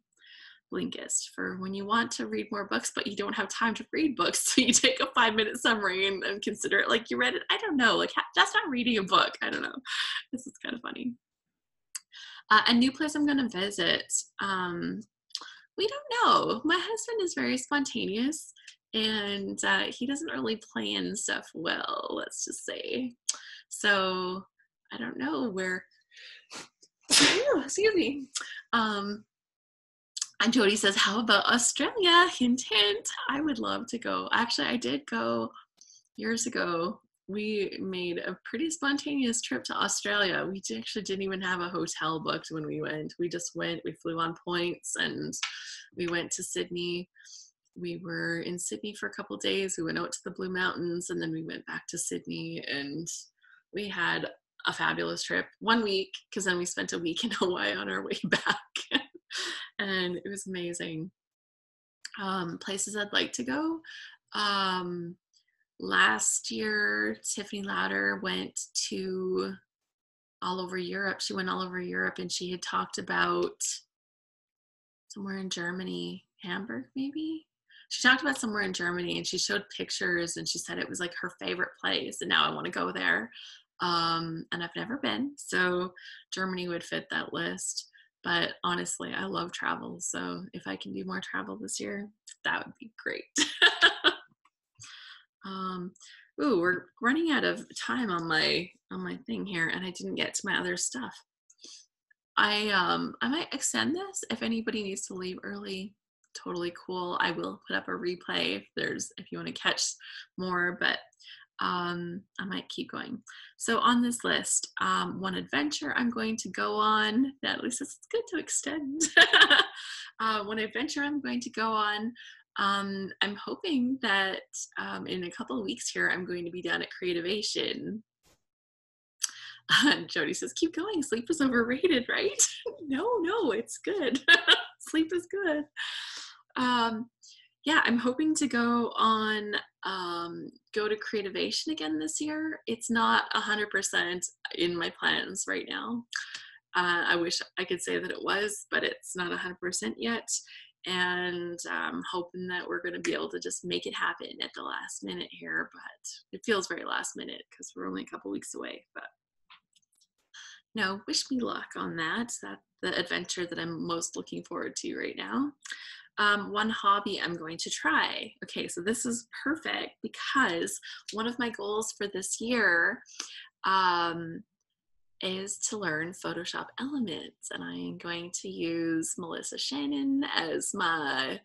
Blinkist, for when you want to read more books, but you don't have time to read books. So you take a 5-minute summary and consider it like you read it. I don't know. Like, that's not reading a book. I don't know. This is kind of funny. A new place I'm going to visit. We don't know. My husband is very spontaneous, and he doesn't really plan stuff well, let's just say. So I don't know where. Excuse me. And Jody says, how about Australia? Hint, hint. I would love to go. Actually, I did go years ago. We made a pretty spontaneous trip to Australia. We actually didn't even have a hotel booked when we went. We just went. We flew on points, and we went to Sydney. We were in Sydney for a couple of days. We went out to the Blue Mountains, and then we went back to Sydney, and we had a fabulous trip. 1 week, because then we spent a week in Hawaii on our way back. And it was amazing. Places I'd like to go. Last year, Tiffany Lauder went to all over Europe. She went all over Europe, and she had talked about somewhere in Germany, Hamburg maybe? She talked about somewhere in Germany, and she showed pictures, and she said it was like her favorite place, and now I want to go there. And I've never been, so Germany would fit that list. But honestly, I love travel, so if I can do more travel this year, that would be great. We're running out of time on my thing here, and I didn't get to my other stuff. I might extend this if anybody needs to leave early. Totally cool. I will put up a replay if you want to catch more, but I might keep going. So on this list, one adventure I'm going to go on. Natalie says it's good to extend. One adventure I'm going to go on. I'm hoping that in a couple of weeks here, I'm going to be down at Creativation. Jody says, keep going. Sleep is overrated, right? No, it's good. Sleep is good. yeah, I'm hoping to go to Creativation again this year. It's not 100% in my plans right now. I wish I could say that it was, but it's not 100% yet. And I'm hoping that we're going to be able to just make it happen at the last minute here. But it feels very last minute because we're only a couple weeks away. But no, wish me luck on that. That's the adventure that I'm most looking forward to right now. One hobby I'm going to try. Okay, so this is perfect because one of my goals for this year um, is to learn Photoshop Elements, and I am going to use Melissa Shannon as my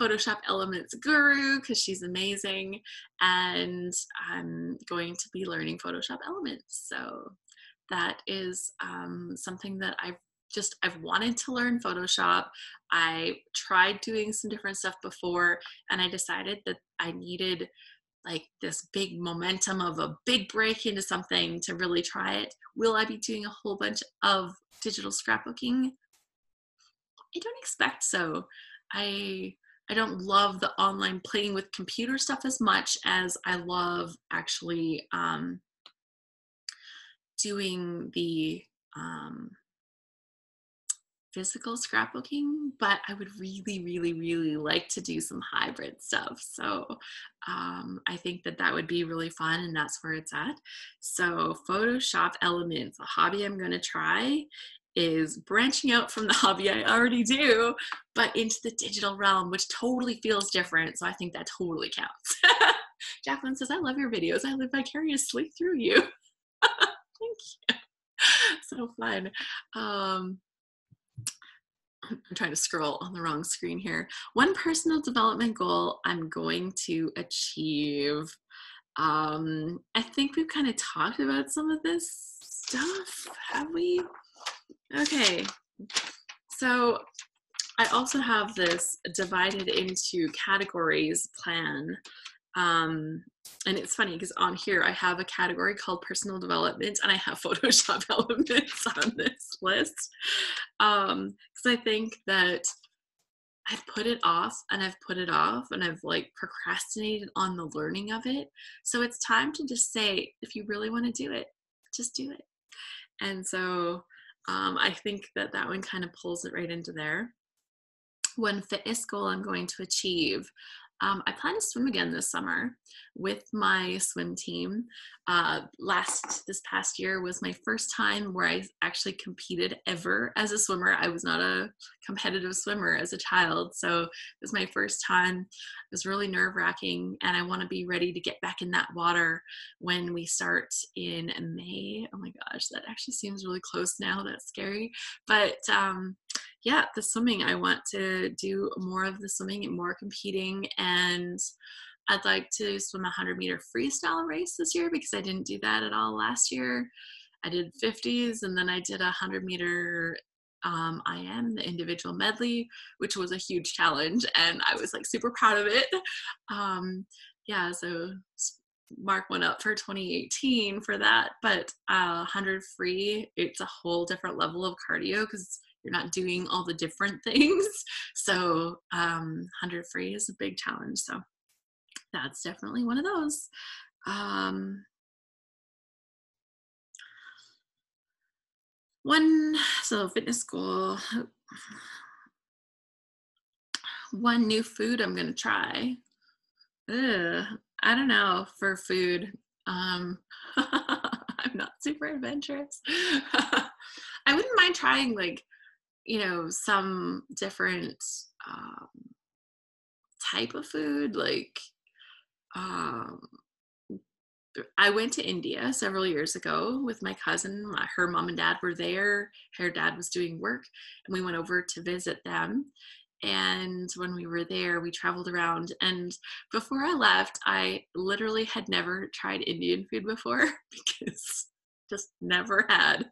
Photoshop Elements guru because she's amazing, and I'm going to be learning Photoshop Elements. So that is something that I've wanted to learn Photoshop. I tried doing some different stuff before, and I decided that I needed like this big momentum of a big break into something to really try it. Will I be doing a whole bunch of digital scrapbooking? I don't expect so. I don't love the online playing with computer stuff as much as I love actually doing the physical scrapbooking, but I would really, really, really like to do some hybrid stuff. So I think that that would be really fun, and that's where it's at. So Photoshop Elements, a hobby I'm going to try, is branching out from the hobby I already do, but into the digital realm, which totally feels different. So I think that totally counts. Jacqueline says, I love your videos. I live vicariously through you. Thank you. So fun. I'm trying to scroll on the wrong screen here. One personal development goal I'm going to achieve. I think we've kind of talked about some of this stuff, have we? Okay, so I also have this divided into categories plan. And it's funny because on here I have a category called personal development and I have Photoshop Elements on this list. Because I think that I've put it off and I've put it off and I've like procrastinated on the learning of it. So it's time to just say, if you really want to do it, just do it. And so I think that that one kind of pulls it right into there. One fitness goal I'm going to achieve. I plan to swim again this summer with my swim team. This past year was my first time where I actually competed ever as a swimmer. I was not a competitive swimmer as a child, so it was my first time. It was really nerve-wracking, and I want to be ready to get back in that water when we start in May. Oh my gosh, that actually seems really close now. That's scary. But yeah, the swimming, I want to do more of the swimming and more competing, and I'd like to swim a 100-meter freestyle race this year because I didn't do that at all last year. I did 50s, and then I did a 100-meter IM, the individual medley, which was a huge challenge, and I was like super proud of it. Yeah, so mark one up for 2018 for that, but 100 free, it's a whole different level of cardio because you're not doing all the different things. So 100 free is a big challenge. So that's definitely one of those. Fitness goal. One new food I'm gonna try. I don't know, for food. I'm not super adventurous. I wouldn't mind trying like, some different type of food. Like I went to India several years ago with my cousin. Her mom and dad were there. Her dad was doing work, and we went over to visit them. And when we were there, we traveled around. And before I left, I literally had never tried Indian food before because just never had.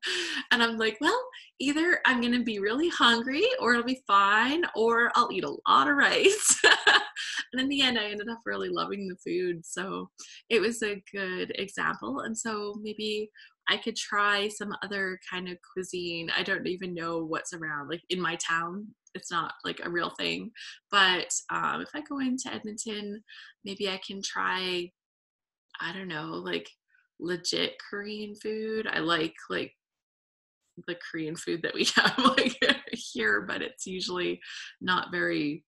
And I'm like, well, either I'm going to be really hungry or it'll be fine, or I'll eat a lot of rice. And in the end, I ended up really loving the food. So it was a good example. And so maybe I could try some other kind of cuisine. I don't even know what's around, like in my town. It's not like a real thing. But if I go into Edmonton, maybe I can try, I don't know, like legit Korean food. I like the Korean food that we have like here, but it's usually not very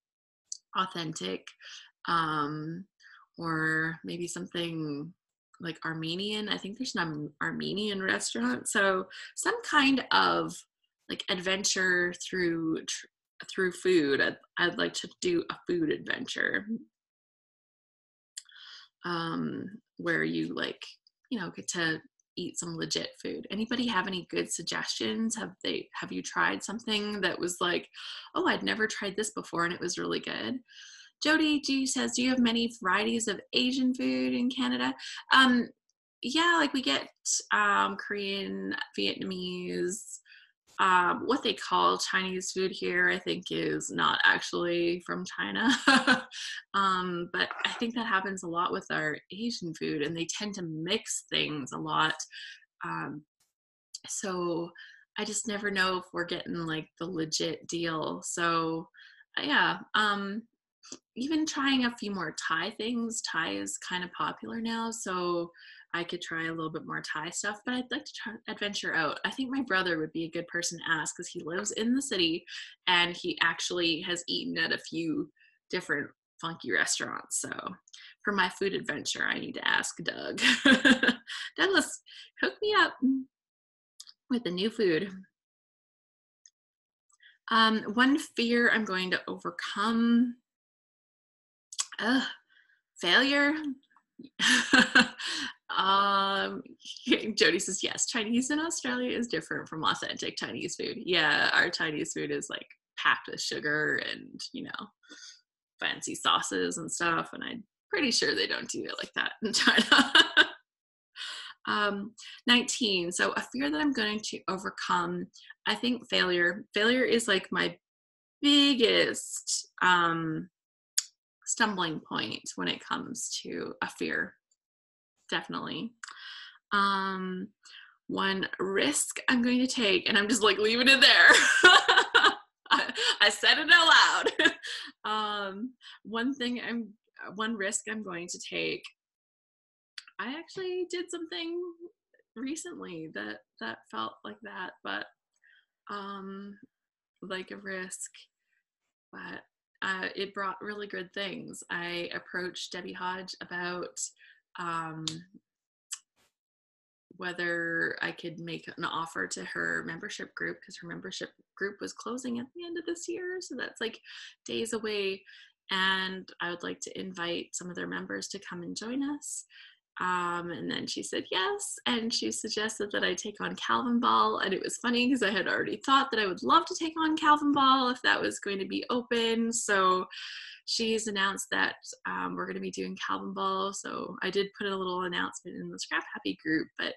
authentic. Um, or maybe something like Armenian. I think there's an Armenian restaurant. So some kind of like adventure through food. I'd like to do a food adventure, where you like, get to eat some legit food. Anybody have any good suggestions? Have you tried something that was like, oh, I'd never tried this before and it was really good? Jody G says, do you have many varieties of Asian food in Canada? Yeah, like we get Korean, Vietnamese, what they call Chinese food here, I think is not actually from China. But I think that happens a lot with our Asian food, and they tend to mix things a lot. So I just never know if we're getting like the legit deal. So yeah, even trying a few more Thai things. Thai is kind of popular now, so I could try a little bit more Thai stuff, but I'd like to try adventure out. I think my brother would be a good person to ask because he lives in the city and he actually has eaten at a few different funky restaurants. So for my food adventure, I need to ask Doug. Douglas, hook me up with the new food. One fear I'm going to overcome. Failure. Jody says yes, Chinese in Australia is different from authentic Chinese food. Yeah, our Chinese food is like packed with sugar and fancy sauces and stuff, and I'm pretty sure they don't do it like that in China. 19. So a fear that I'm going to overcome, I think failure is like my biggest stumbling point when it comes to a fear. Definitely. One risk I'm going to take, and I'm just like leaving it there. I said it out loud. One risk I'm going to take. I actually did something recently that felt like that, but like a risk, but it brought really good things. I approached Debbie Hodge about whether I could make an offer to her membership group, because her membership group was closing at the end of this year. So that's like days away. And I would like to invite some of their members to come and join us. And then she said yes, and she suggested that I take on Calvin Ball, and it was funny because I had already thought that I would love to take on Calvin Ball if that was going to be open. So she's announced that we're going to be doing Calvin Ball. So I did put a little announcement in the Scrap Happy group, but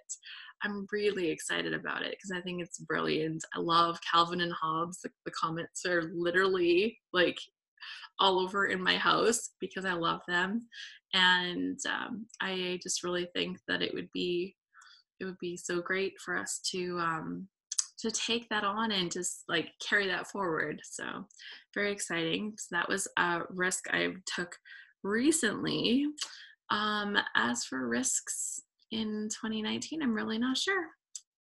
I'm really excited about it because I think it's brilliant. I love Calvin and Hobbes. The comments are literally like all over in my house because I love them. And I just really think that it would be so great for us to take that on and just like carry that forward. So very exciting. So that was a risk I took recently. As for risks in 2019, I'm really not sure.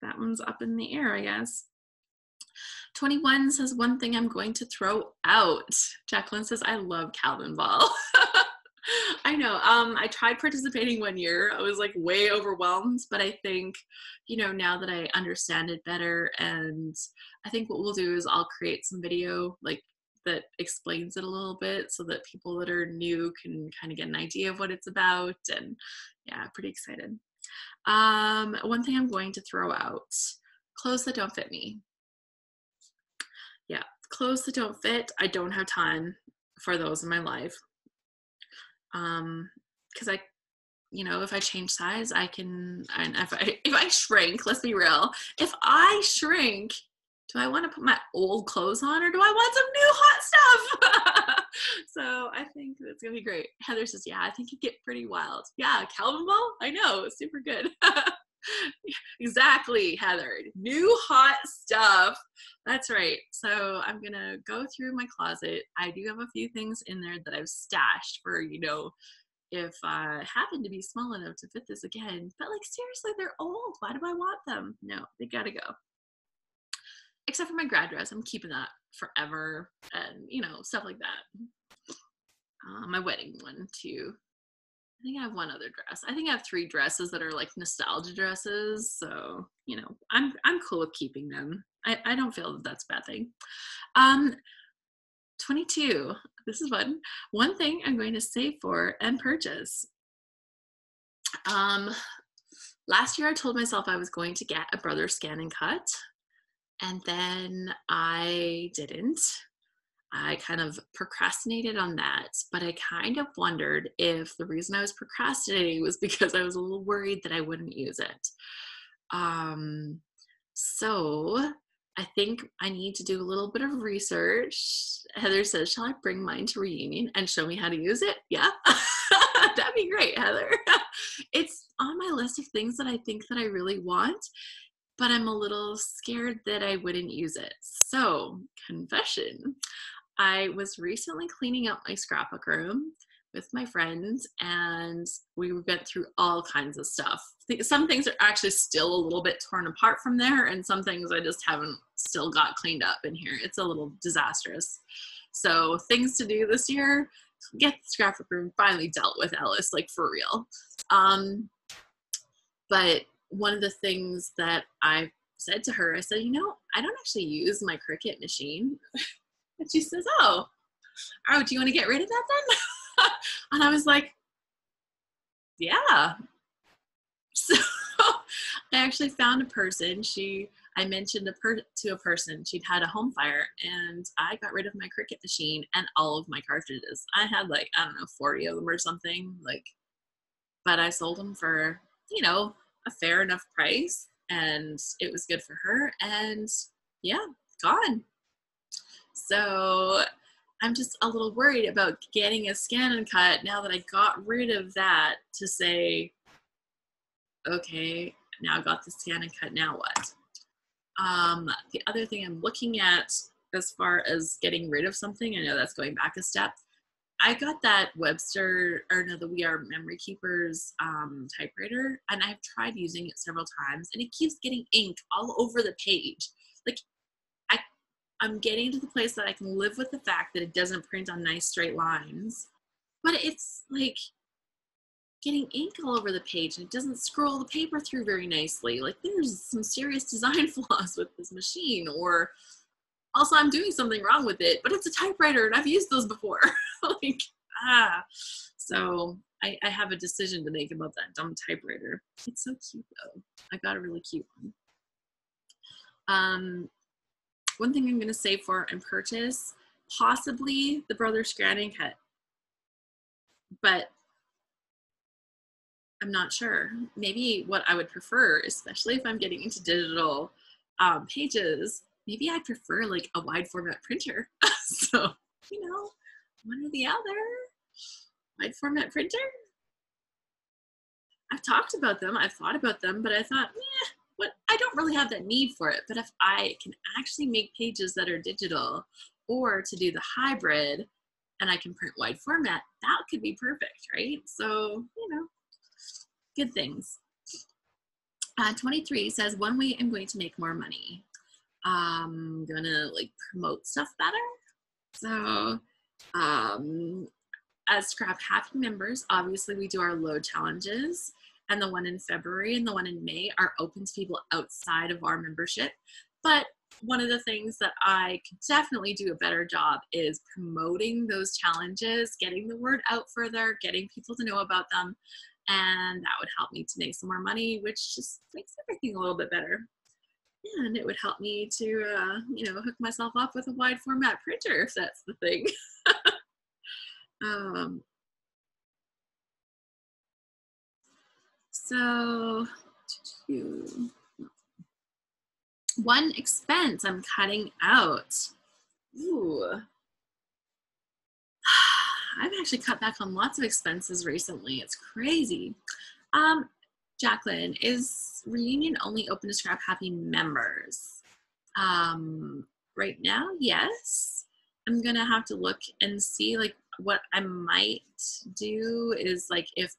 That one's up in the air, I guess. 21 says, one thing I'm going to throw out. Jacqueline says, I love Calvin Ball. I know. I tried participating one year. I was like way overwhelmed, but I think, now that I understand it better, and I think what we'll do is I'll create some video like that explains it a little bit so that people that are new can kind of get an idea of what it's about. And yeah, pretty excited. One thing I'm going to throw out, clothes that don't fit me. Yeah, clothes that don't fit. I don't have time for those in my life. Because if I change size, I can, and if I shrink, let's be real, if I shrink, do I want to put my old clothes on, or do I want some new hot stuff? So I think that's gonna be great. Heather says, yeah, I think you get pretty wild. Yeah, Calvin Ball, I know, super good. Exactly, Heather. New hot stuff. That's right. So I'm going to go through my closet. I do have a few things in there that I've stashed for, if I happen to be small enough to fit this again. But like, seriously, they're old. Why do I want them? No, they got to go. Except for my grad dress. I'm keeping that forever and, stuff like that. My wedding one, too. I think I have one other dress. I think I have 3 dresses that are like nostalgia dresses. So, I'm cool with keeping them. I don't feel that that's a bad thing. 22. This is fun. One thing I'm going to save for and purchase. Last year I told myself I was going to get a Brother Scan and Cut, and then I didn't. I kind of procrastinated on that, but I kind of wondered if the reason I was procrastinating was because I was a little worried that I wouldn't use it. So I think I need to do a little bit of research. Heather says, shall I bring mine to reunion and show me how to use it? Yeah, that'd be great, Heather. It's on my list of things that I think that I really want, but I'm a little scared that I wouldn't use it. So, confession. I was recently cleaning up my scrapbook room with my friends, and we went through all kinds of stuff. Some things are actually still a little bit torn apart from there, and some things I just haven't still got cleaned up in here. It's a little disastrous. So things to do this year, get the scrapbook room finally dealt with, Ellis, like for real. But one of the things that I said to her, I said, I don't actually use my Cricut machine. And she says, oh, do you want to get rid of that then? And I was like, yeah. So I actually found a person. I mentioned to a person, she'd had a home fire, and I got rid of my Cricut machine and all of my cartridges. I had 40 of them or something, but I sold them for, a fair enough price, and it was good for her, and yeah, gone. So I'm just a little worried about getting a Scan and Cut now that I got rid of that, to say, okay, now I got the Scan and Cut, now what? The other thing I'm looking at as far as getting rid of something, I know that's going back a step. I got that the We Are Memory Keepers typewriter, and I've tried using it several times, and it keeps getting ink all over the page. I'm getting to the place that I can live with the fact that it doesn't print on nice straight lines, but it's like getting ink all over the page, and it doesn't scroll the paper through very nicely. There's some serious design flaws with this machine, or also I'm doing something wrong with it, but it's a typewriter and I've used those before. So I have a decision to make about that dumb typewriter. It's so cute though. I got a really cute one. One thing I'm going to save for and purchase, possibly the Brother Scan and Cut, but I'm not sure. Maybe what I would prefer, especially if I'm getting into digital pages, maybe I prefer a wide format printer. So, one or the other. Wide format printer. I've talked about them, I've thought about them, but I thought, I don't really have that need for it. But if I can actually make pages that are digital, or to do the hybrid, and I can print wide format, that could be perfect, right? So, good things. 23 says, one way I'm going to make more money. I'm gonna promote stuff better. So, as Scrap Happy members, obviously we do our load challenges, and the one in February and the one in May are open to people outside of our membership. But one of the things that I could definitely do a better job is promoting those challenges, getting the word out further, getting people to know about them, and that would help me to make some more money, which just makes everything a little bit better. And it would help me to, hook myself up with a wide format printer, if that's the thing. So, one expense I'm cutting out. Ooh. I've actually cut back on lots of expenses recently. It's crazy. Jacqueline, is Reunion only open to Scrap Happy members? Right now, yes. I'm gonna have to look and see, like, what I might do is, like, if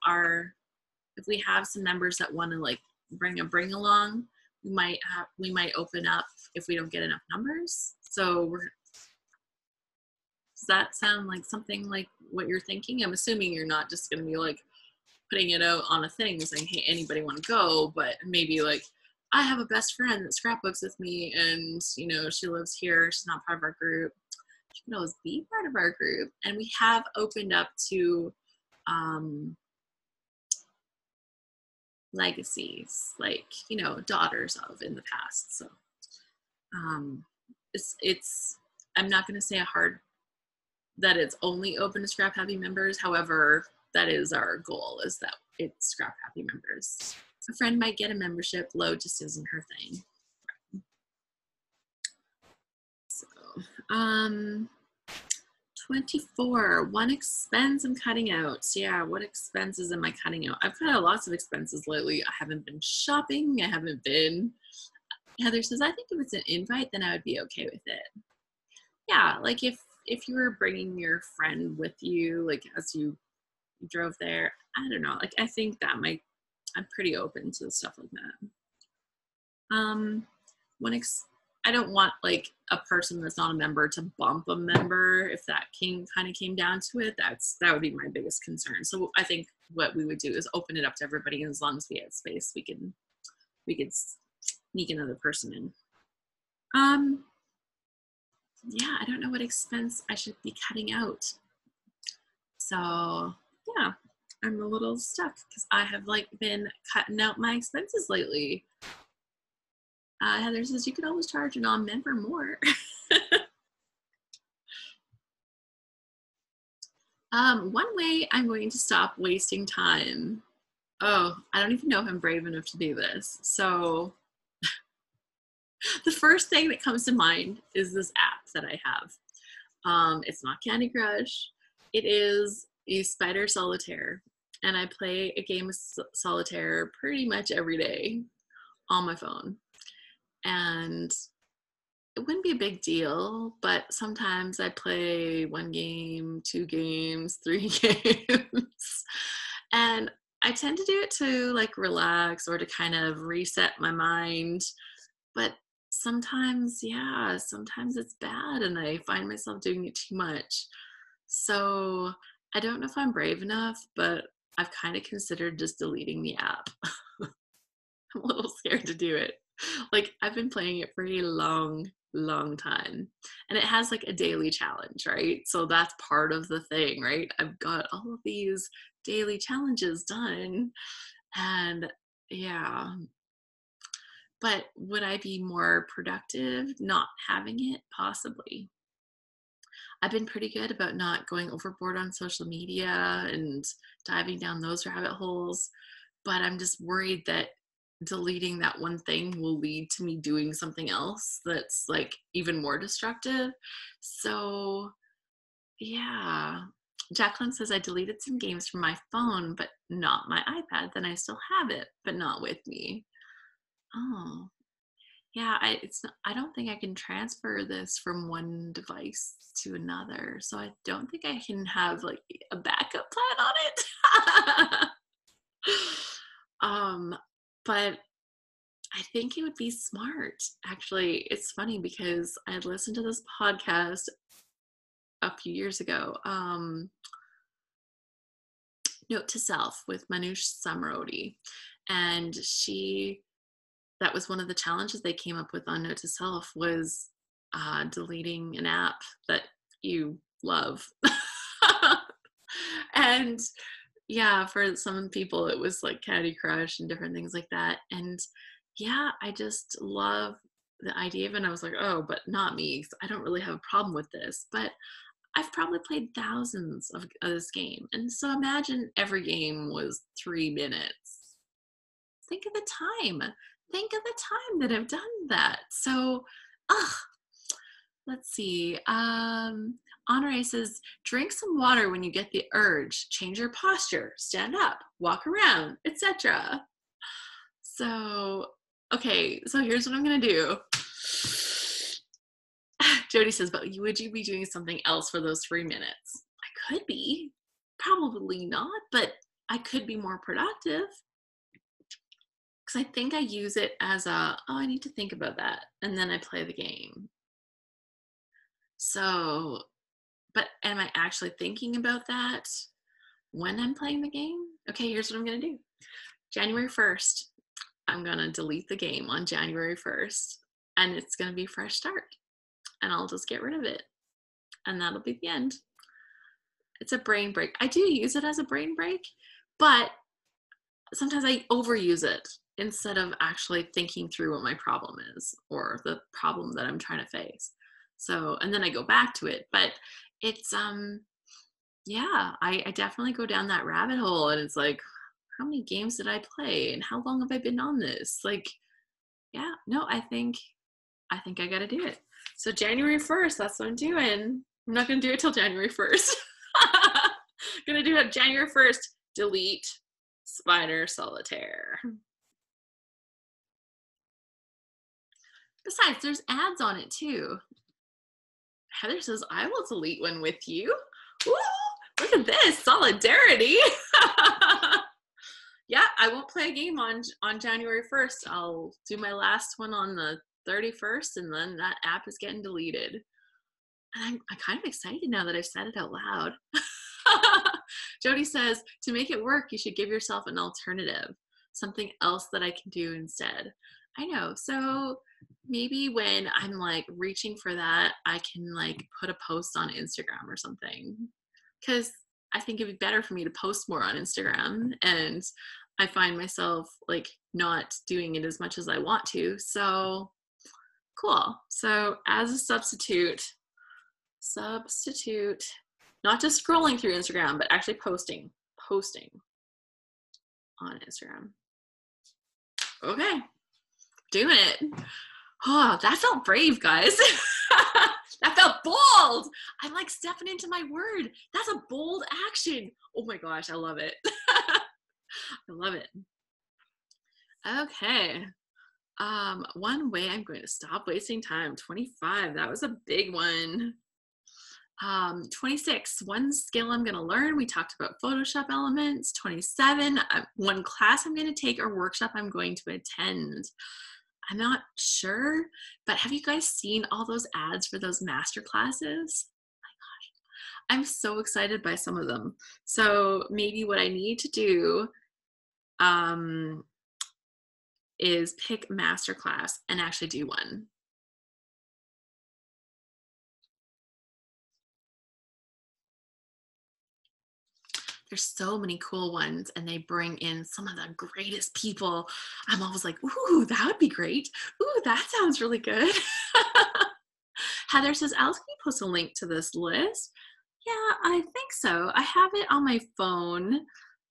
we have some members that want to, like, bring along, we might open up if we don't get enough numbers. So does that sound like something like what you're thinking? I'm assuming you're not just gonna be like putting it out on a thing saying, hey, anybody want to go, but maybe like, I have a best friend that scrapbooks with me, and she lives here, she's not part of our group, she can always be part of our group. And we have opened up to legacies, like, daughters of in the past. So it's I'm not going to say that it's only open to Scrap Happy members. However, that is our goal, is that it's Scrap Happy members. A friend might get a membership, Lo just isn't her thing. So 24, one expense I'm cutting out. Yeah, what expenses am I cutting out? I've cut out lots of expenses lately. I haven't been shopping. Heather says, I think if it's an invite, then I would be okay with it. Yeah, like if you were bringing your friend with you, like as you drove there, I don't know. Like, I think that I'm pretty open to stuff like that. I don't want like a person that's not a member to bump a member. If that kind of came down to it, that would be my biggest concern. So I think what we would do is open it up to everybody, and as long as we have space, we could sneak another person in. Yeah, I don't know what expense I should be cutting out. So yeah, I'm a little stuck because I have like been cutting out my expenses lately. Heather says, you could always charge a non-member more. One way I'm going to stop wasting time. Oh, I don't even know if I'm brave enough to do this. So the first thing that comes to mind is this app that I have. It's not Candy Crush. It is a Spider Solitaire. And I play a game of solitaire pretty much every day on my phone. And it wouldn't be a big deal, but sometimes I play 1 game, 2 games, 3 games. And I tend to do it to like relax or to kind of reset my mind. But sometimes it's bad and I find myself doing it too much. So I don't know if I'm brave enough, but I've kind of considered just deleting the app. I'm a little scared to do it. Like, I've been playing it for a long time, and it has like a daily challenge, right? So that's part of the thing, right? I've got all of these daily challenges done, and yeah. But would I be more productive not having it? Possibly. I've been pretty good about not going overboard on social media and diving down those rabbit holes, but I'm just worried that deleting that one thing will lead to me doing something else that's like even more destructive. So yeah. Jacqueline says, I deleted some games from my phone, but not my iPad. Then I still have it, but not with me. Oh, yeah. I don't think I can transfer this from one device to another. So I don't think I can have like a backup plan on it. But I think it would be smart. Actually, it's funny because I had listened to this podcast a few years ago, Note to Self with Manoush Zomorodi. And that was one of the challenges they came up with on Note to Self was deleting an app that you love. And yeah, for some people it was like Candy Crush and different things like that. And yeah, I just love the idea of it. And I was like, oh, but not me. I don't really have a problem with this. But I've probably played thousands of this game. And so imagine every game was 3 minutes. Think of the time. Think of the time that I've done that. So, let's see. Honore says, drink some water when you get the urge. Change your posture. Stand up. Walk around, etc. So, okay, so here's what I'm gonna do. Jody says, but would you be doing something else for those 3 minutes? I could be. Probably not, but I could be more productive. Because I think I use it as a, oh, I need to think about that. And then I play the game. So, but am I actually thinking about that when I'm playing the game? Okay, here's what I'm going to do. January 1st, I'm going to delete the game on January 1st. And it's going to be a fresh start. And I'll just get rid of it. And that'll be the end. It's a brain break. I do use it as a brain break, but sometimes I overuse it instead of actually thinking through what my problem is or the problem that I'm trying to face. So, and then I go back to it, but it's, yeah, I definitely go down that rabbit hole, and it's like, how many games did I play and how long have I been on this? Like, yeah, no, I think I got to do it. So January 1st, that's what I'm doing. I'm not going to do it till January 1st. I'm going to do it January 1st, delete Spider Solitaire. Besides, there's ads on it too. Heather says, I will delete one with you. Woo! Look at this, solidarity. Yeah, I won't play a game on January 1st. I'll do my last one on the 31st, and then that app is getting deleted. And I'm kind of excited now that I've said it out loud. Jody says, to make it work, you should give yourself an alternative, something else that I can do instead. I know. So maybe when I'm like reaching for that, I can like put a post on Instagram or something. Because I think it'd be better for me to post more on Instagram. And I find myself like not doing it as much as I want to. So cool. So as a substitute, not just scrolling through Instagram, but actually posting on Instagram. Okay, doing it. Oh, that felt brave, guys. That felt bold. I'm like stepping into my word. That's a bold action. Oh my gosh, I love it. I love it. Okay. One way I'm going to stop wasting time. 25. That was a big one. 26, one skill I'm going to learn. We talked about Photoshop elements. 27, one class I'm going to take or workshop I'm going to attend. I'm not sure, but have you guys seen all those ads for those master classes? Oh my gosh, I'm so excited by some of them. So maybe what I need to do is pick masterclass and actually do one. There's so many cool ones, and they bring in some of the greatest people. I'm always like, ooh, that would be great. Ooh, that sounds really good. Heather says, Alice, can you post a link to this list? Yeah, I think so. I have it on my phone,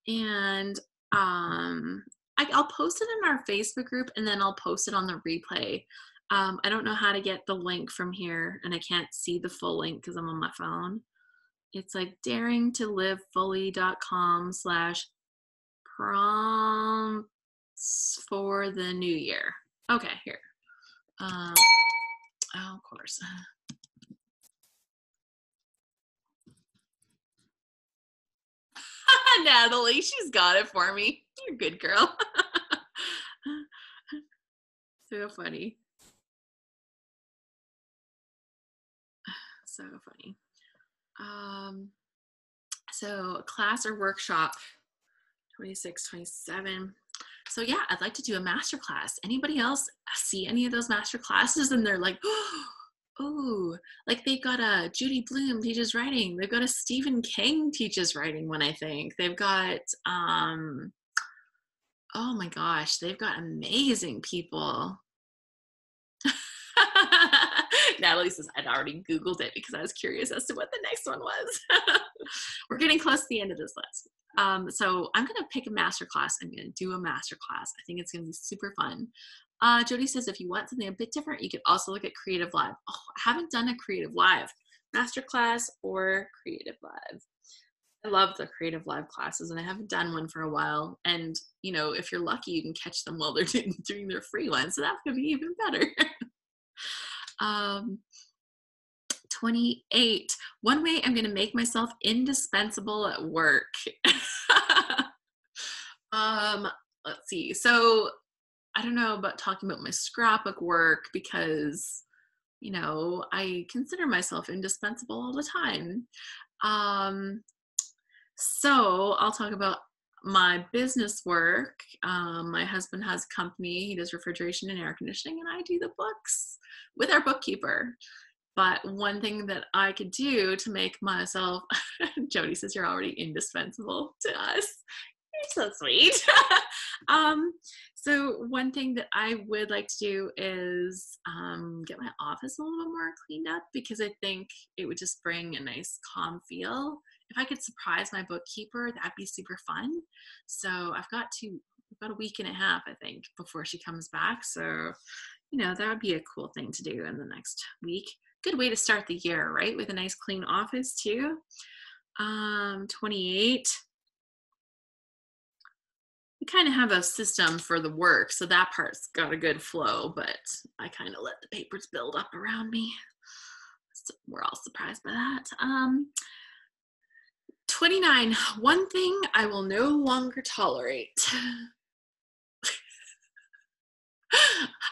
and I'll post it in our Facebook group, and then I'll post it on the replay. I don't know how to get the link from here, and I can't see the full link because I'm on my phone. It's like daringtolivefully.com/prompts for the new year. Okay, here. Oh, of course. Natalie, she's got it for me. You're a good girl. So funny. So funny. So class or workshop, 26, 27. So yeah, I'd like to do a master class. Anybody else see any of those master classes and they're like, oh, like they've got a Judy Blume teaches writing. They've got a Stephen King teaches writing one, I think. They've got, oh my gosh, they've got amazing people. Natalie says, I'd already Googled it because I was curious as to what the next one was. We're getting close to the end of this list. So I'm going to pick a master class. I'm going to do a master class. I think it's going to be super fun. Jody says, if you want something a bit different, you could also look at Creative Live. Oh, I haven't done a Creative Live master class or Creative Live. I love the Creative Live classes, and I haven't done one for a while. And, you know, if you're lucky, you can catch them while they're doing their free one. So that's going to be even better. um, 28. One way I'm going to make myself indispensable at work. um, let's see. So I don't know about talking about my scrapbook work because, you know, I consider myself indispensable all the time. Um, So I'll talk about my business work. My husband has a company. He does refrigeration and air conditioning, and I do the books with our bookkeeper. But one thing that I could do to make myself, Jody says you're already indispensable to us. You're so sweet. um, so one thing that I would like to do is get my office a little bit more cleaned up, because I think it would just bring a nice calm feel. If I could surprise my bookkeeper, that'd be super fun. So I've got a week and a half, I think, before she comes back. So, you know, that would be a cool thing to do in the next week. Good way to start the year, right? With a nice clean office too. 28. We kind of have a system for the work, so that part's got a good flow, but I kind of let the papers build up around me. So we're all surprised by that. 29. One thing I will no longer tolerate.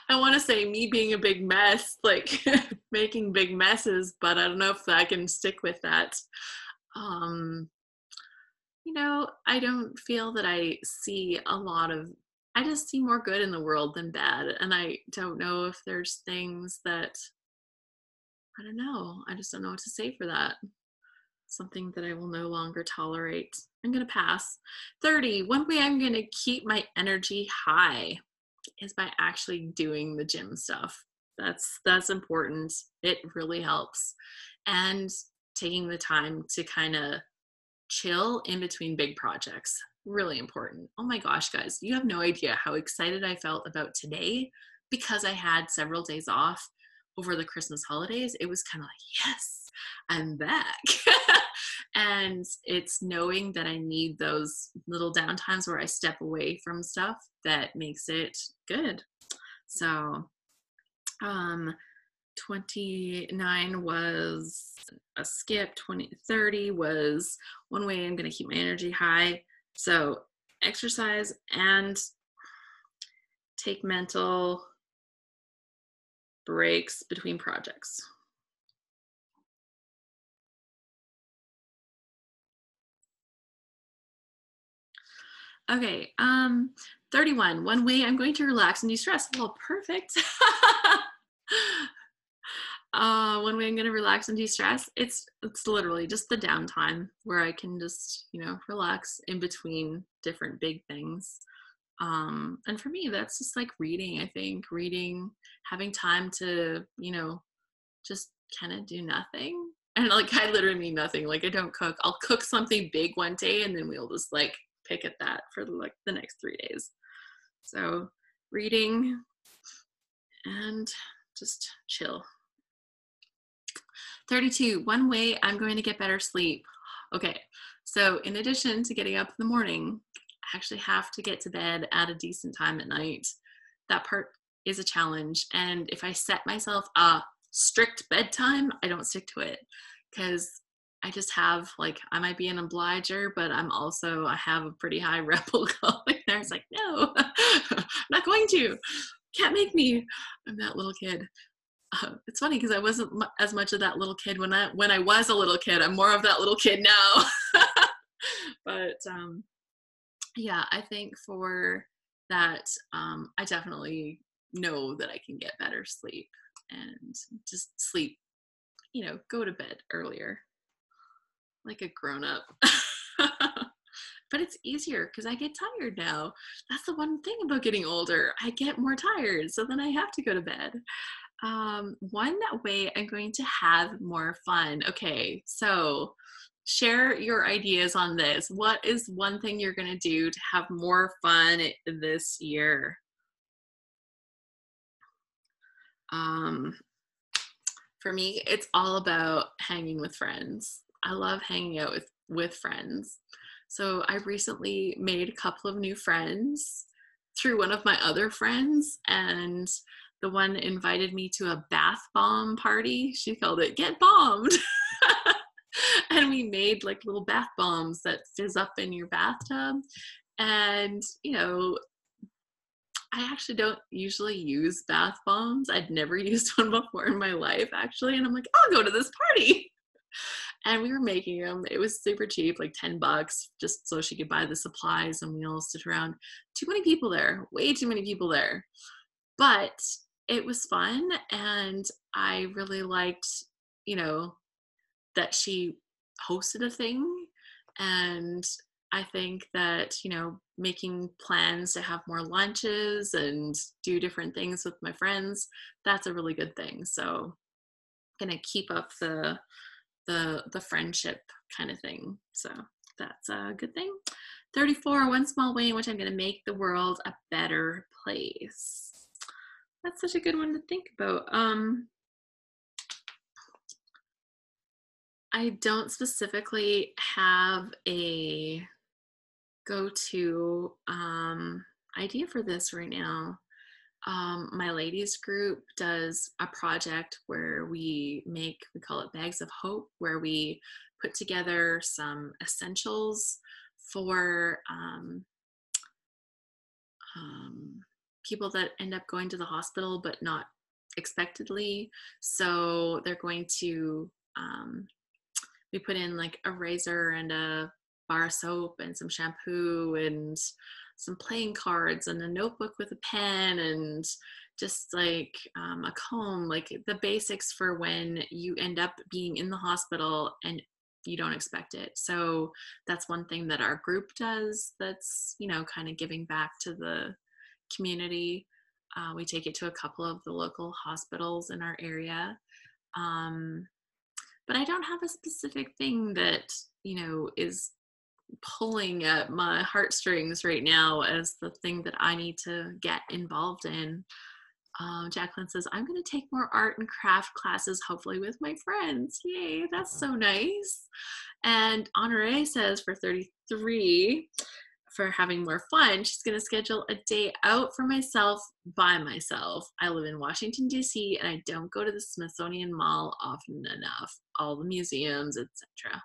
I want to say me being a big mess, like making big messes, but I don't know if I can stick with that. You know, I don't feel that I see I just see more good in the world than bad. And I don't know if there's things that, I don't know. I just don't know what to say for that. Something that I will no longer tolerate. I'm going to pass. 30. One way I'm going to keep my energy high is by actually doing the gym stuff. That's important. It really helps. And taking the time to kind of chill in between big projects. Really important. Oh my gosh, guys, you have no idea how excited I felt about today because I had several days off over the Christmas holidays. It was kind of like, yes, I'm back. And it's knowing that I need those little downtimes where I step away from stuff that makes it good. So, 29 was a skip. 30 was one way I'm going to keep my energy high. So exercise and take mental breaks between projects. Okay, 31. One way I'm going to relax and de-stress. Well, perfect. One way I'm going to relax and de-stress, it's literally just the downtime where I can just, you know, relax in between different big things. And for me, that's just like reading. I think reading, having time to, you know, just kind of do nothing. And like, I literally mean nothing. Like, I don't cook. I'll cook something big one day, and then we'll just like pick at that for like the next 3 days. So reading and just chill. 32. One way I'm going to get better sleep. Okay, so in addition to getting up in the morning, I actually have to get to bed at a decent time at night. That part is a challenge. And if I set myself a strict bedtime, I don't stick to it, because I just have, like, I might be an obliger, but I have a pretty high rebel going there. It's like, no, I'm not going to. Can't make me. I'm that little kid. It's funny because I wasn't as much of that little kid when I was a little kid. I'm more of that little kid now. But yeah, I think for that, I definitely know that I can get better sleep and just sleep, you know, go to bed earlier like a grown up. But it's easier because I get tired now. That's the one thing about getting older. I get more tired, so then I have to go to bed. One way I'm going to have more fun. Okay, so share your ideas on this. What is one thing you're going to do to have more fun this year? For me, it's all about hanging with friends. I love hanging out with friends. So I recently made a couple of new friends through one of my other friends, and the one invited me to a bath bomb party. She called it Get Bombed. And we made like little bath bombs that fizz up in your bathtub. And, you know, I actually don't usually use bath bombs. I'd never used one before in my life, actually. And I'm like, I'll go to this party. And we were making them. It was super cheap, like $10, just so she could buy the supplies, and we all stood around. Too many people there, way too many people there. But it was fun, and I really liked, you know, that she hosted a thing. And I think that, you know, making plans to have more lunches and do different things with my friends, that's a really good thing. So I'm gonna keep up the friendship kind of thing. So that's a good thing. 34, one small way in which I'm gonna make the world a better place. That's such a good one to think about. I don't specifically have a go-to idea for this right now. My ladies group does a project where we call it Bags of Hope, where we put together some essentials for people that end up going to the hospital but not expectedly. So they're going to we put in like a razor and a bar of soap and some shampoo and some playing cards and a notebook with a pen and just like a comb, like the basics for when you end up being in the hospital and you don't expect it. So that's one thing that our group does that's, you know, kind of giving back to the community. We take it to a couple of the local hospitals in our area. But I don't have a specific thing that, you know, is pulling at my heartstrings right now as the thing that I need to get involved in. Jacqueline says, I'm going to take more art and craft classes, hopefully with my friends. Yay, that's so nice. And Honore says for 33, for having more fun, she's going to schedule a day out for myself by myself. I live in Washington, D.C., and I don't go to the Smithsonian Mall often enough, all the museums, etc.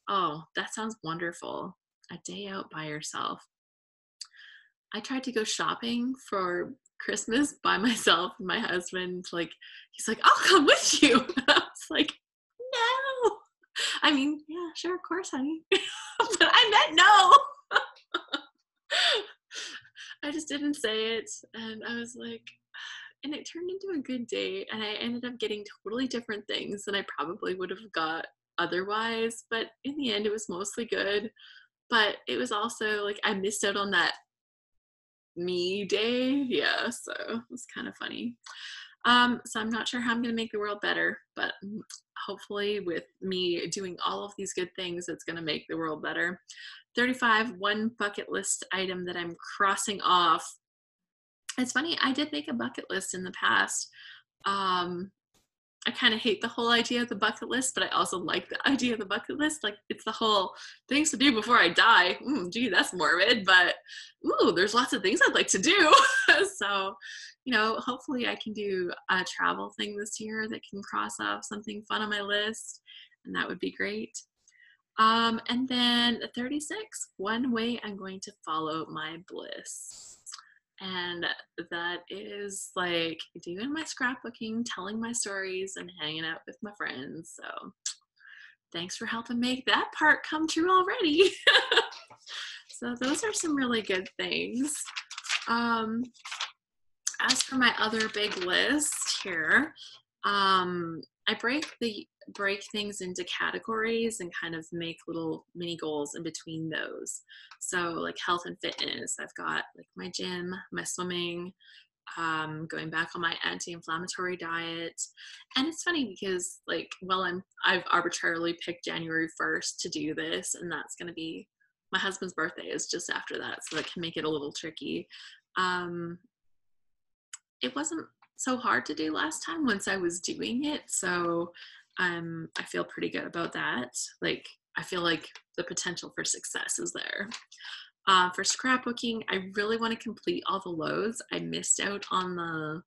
Oh, that sounds wonderful. A day out by yourself. I tried to go shopping for Christmas by myself, and my husband, like, he's like, I'll come with you. And I was like, no. I mean, yeah, sure, of course, honey. But I meant no. I just didn't say it, and I was like, and it turned into a good day, and I ended up getting totally different things than I probably would have got otherwise, but in the end it was mostly good. But it was also like I missed out on that me day. Yeah, so it was kind of funny. So I'm not sure how I'm going to make the world better, but hopefully with me doing all of these good things, it's going to make the world better. 35, one bucket list item that I'm crossing off. It's funny, I did make a bucket list in the past. I kind of hate the whole idea of the bucket list, but I also like the idea of the bucket list. Like, it's the whole things to do before I die. Gee, that's morbid, but ooh, there's lots of things I'd like to do. So, you know, hopefully I can do a travel thing this year that can cross off something fun on my list, and that would be great. And then 36, one way I'm going to follow my bliss. And that is like doing my scrapbooking, telling my stories, and hanging out with my friends. So thanks for helping make that part come true already. So those are some really good things. As for my other big list here, I break things into categories and kind of make little mini goals in between those. So like health and fitness, I've got like my gym, my swimming, going back on my anti-inflammatory diet. And it's funny because like, well, I've arbitrarily picked January 1st to do this, and that's going to be my husband's birthday is just after that, so that can make it a little tricky. It wasn't so hard to do last time once I was doing it, so I feel pretty good about that. Like, I feel like the potential for success is there. For scrapbooking, I really want to complete all the loads. I missed out on the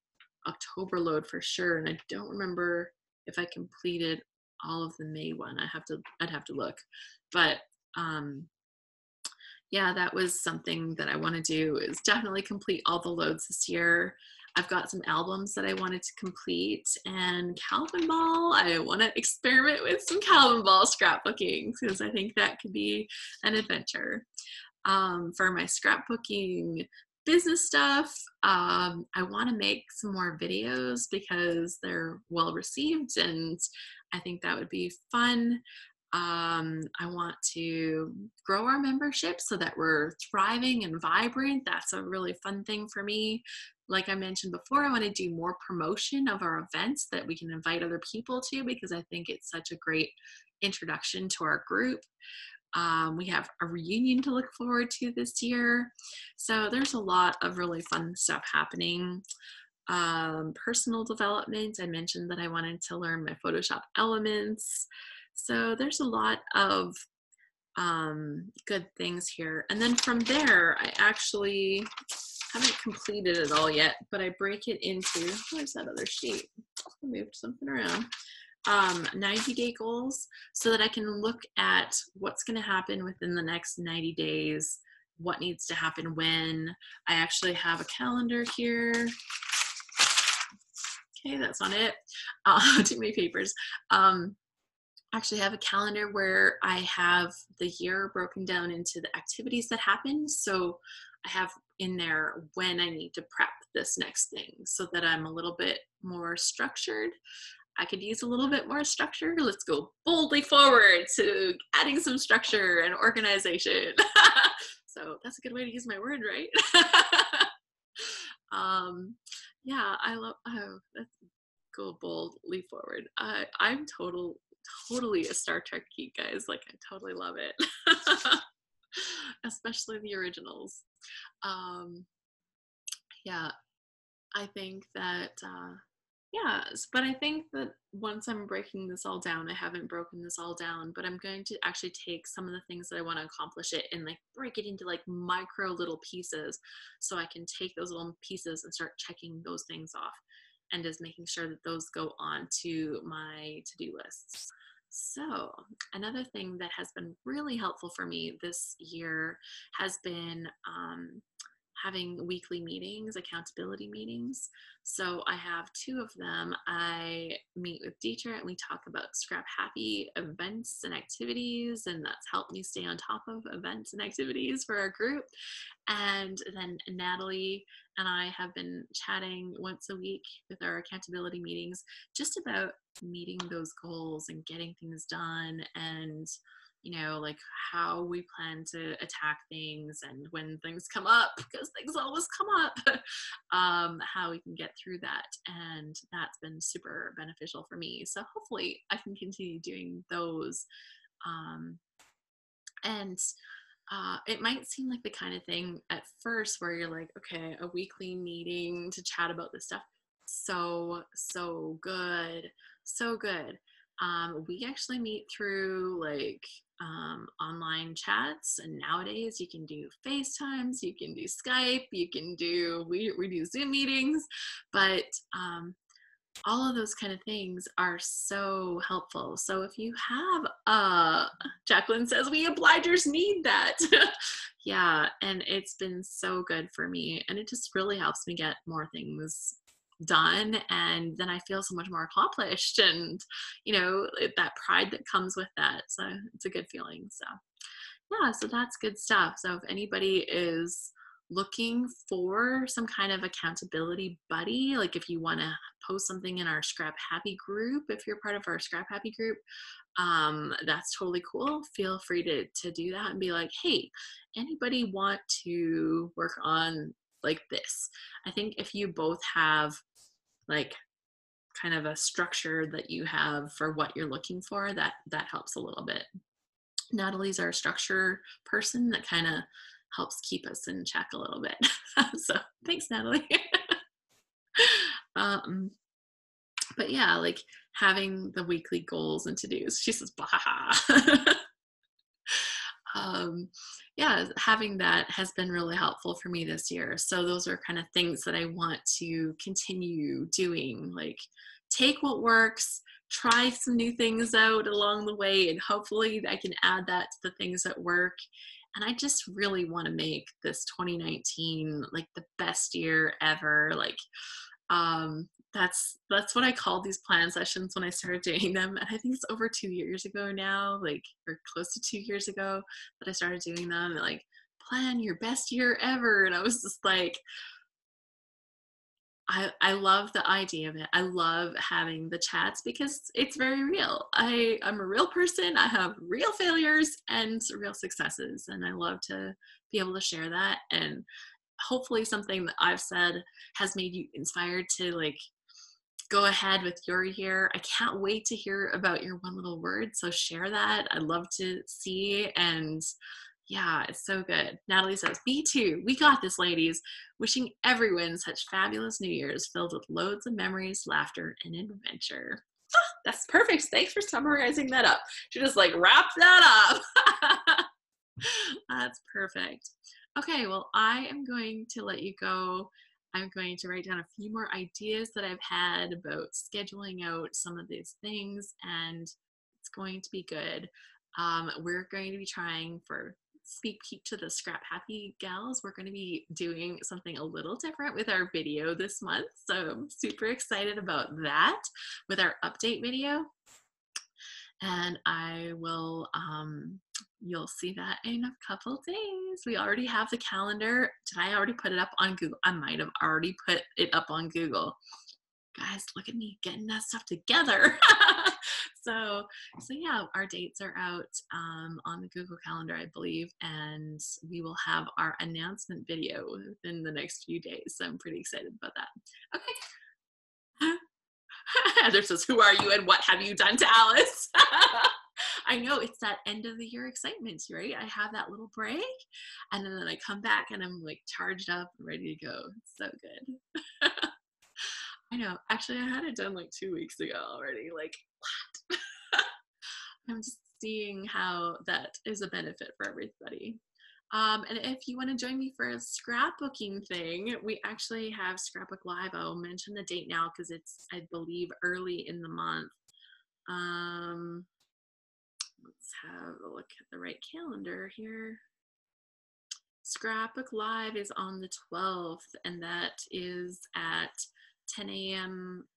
October load for sure, and I don't remember if I completed all of the May one. I'd have to look, but yeah, that was something that I want to do, is definitely complete all the loads this year. I've got some albums that I wanted to complete, and Calvin Ball. I want to experiment with some Calvin Ball scrapbooking because I think that could be an adventure. For my scrapbooking business stuff, I want to make some more videos because they're well received, and I think that would be fun. I want to grow our membership so that we're thriving and vibrant. That's a really fun thing for me. Like I mentioned before, I want to do more promotion of our events that we can invite other people to, because I think it's such a great introduction to our group. We have a reunion to look forward to this year. So there's a lot of really fun stuff happening. Personal development, I mentioned that I wanted to learn my Photoshop elements. So there's a lot of good things here. And then from there, I actually haven't completed it all yet, but I break it into, where's that other sheet? I moved something around. 90-day goals, so that I can look at what's going to happen within the next 90 days, what needs to happen when. I actually have a calendar here. Okay, that's on it. Too many papers. Actually have a calendar where I have the year broken down into the activities that happen. So I have in there when I need to prep this next thing, so that I'm a little bit more structured. I could use a little bit more structure. Let's go boldly forward to adding some structure and organization. So that's a good way to use my word, right? Yeah, I love, let's go boldly forward. I'm totally a Star Trek geek, guys. Like, I totally love it. Especially the originals. Yeah, I think that, yes, but I think that once I'm breaking this all down, I haven't broken this all down, but I'm going to actually take some of the things that I want to accomplish it and like break it into like micro little pieces, so I can take those little pieces and start checking those things off, and just making sure that those go on to my to-do lists. So another thing that has been really helpful for me this year has been having weekly meetings, accountability meetings. So I have 2 of them. I meet with Dieter and we talk about Scrap Happy events and activities, and that's helped me stay on top of events and activities for our group. And then Natalie and I have been chatting once a week with our accountability meetings, just about meeting those goals and getting things done, and like how we plan to attack things, and when things come up, because things always come up, how we can get through that. And that's been super beneficial for me. So hopefully I can continue doing those. And it might seem like the kind of thing at first where you're like, okay, a weekly meeting to chat about this stuff. So good. So good. We actually meet through like online chats, and nowadays you can do FaceTimes, you can do Skype, you can do, we do Zoom meetings, but all of those kind of things are so helpful. So if you have, Jacqueline says, we obligers need that. Yeah, and it's been so good for me, and it just really helps me get more things done, and then I feel so much more accomplished, and that pride that comes with that. So it's a good feeling. So yeah, so that's good stuff. So if anybody is looking for some kind of accountability buddy, like if you want to post something in our Scrap Happy group, if you're part of our Scrap Happy group, that's totally cool. Feel free to do that and be like, hey, anybody want to work on like this? I think if you both have like kind of a structure that you have for what you're looking for, that helps a little bit. Natalie's our structure person that kind of helps keep us in check a little bit. So thanks, Natalie. But yeah, like having the weekly goals and to-dos. She says, bah. yeah, having that has been really helpful for me this year. So those are kind of things that I want to continue doing. Like, take what works, try some new things out along the way, and hopefully I can add that to the things that work. And I just really want to make this 2019 like the best year ever. Like, that's what I called these plan sessions when I started doing them. And I think it's over 2 years ago now, like, or close to 2 years ago that I started doing them. And like, plan your best year ever. And I was just like, I love the idea of it. I love having the chats because it's very real. I'm a real person. I have real failures and real successes. And I love to be able to share that. And hopefully something that I've said has made you inspired to like go ahead with your year. I can't wait to hear about your one little word. So share that. I'd love to see. And yeah, it's so good. Natalie says, me too. We got this, ladies. Wishing everyone such fabulous New Year's filled with loads of memories, laughter, and adventure. Ah, that's perfect. Thanks for summarizing that up. She just like wrapped that up. That's perfect. Okay, well, I am going to let you go. I'm going to write down a few more ideas that I've had about scheduling out some of these things, and it's going to be good. We're going to be trying for Sneak Peek to the Scrap Happy Gals. We're going to be doing something a little different with our video this month, so I'm super excited about that with our update video. And I will, you'll see that in a couple days. We already have the calendar. Did I already put it up on Google? I might have already put it up on Google. Guys, look at me getting that stuff together. so yeah, our dates are out on the Google Calendar, I believe, and we will have our announcement video within the next few days. So I'm pretty excited about that. Okay. Heather says, who are you and what have you done to Alice? I know, it's that end of the year excitement, right? I have that little break and then I come back and I'm like charged up and ready to go. It's so good. I know. Actually, I had it done like 2 weeks ago already. Like, what? I'm just seeing how that is a benefit for everybody. And if you want to join me for a scrapbooking thing, we actually have Scrapbook Live. I'll mention the date now because it's, I believe, early in the month. Let's have a look at the right calendar here. Scrapbook Live is on the 12th, and that is at 10 a.m.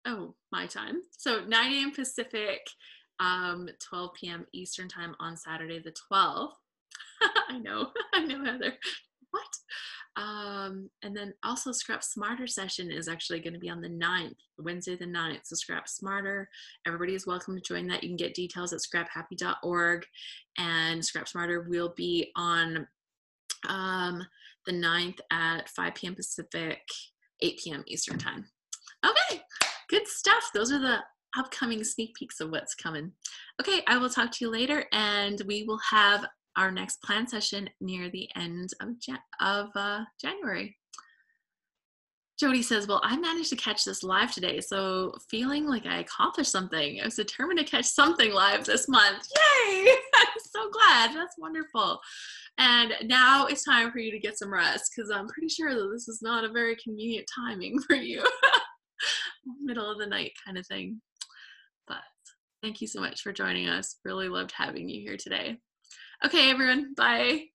Oh, my time. So 9 a.m. Pacific, 12 p.m. Eastern time on Saturday the 12th. I know, Heather. What? And then also Scrap Smarter session is actually going to be on the 9th, Wednesday the 9th. So Scrap Smarter, everybody is welcome to join that. You can get details at scraphappy.org. And Scrap Smarter will be on the 9th at 5 p.m. Pacific, 8 p.m. Eastern time. Okay, good stuff. Those are the upcoming sneak peeks of what's coming. Okay, I will talk to you later, and we will have our next plan session near the end of January. Jody says, well, I managed to catch this live today, so feeling like I accomplished something. I was determined to catch something live this month. Yay! I'm so glad. That's wonderful. And now it's time for you to get some rest, because I'm pretty sure that this is not a very convenient timing for you. Middle of the night kind of thing. But thank you so much for joining us. Really loved having you here today. Okay, everyone. Bye.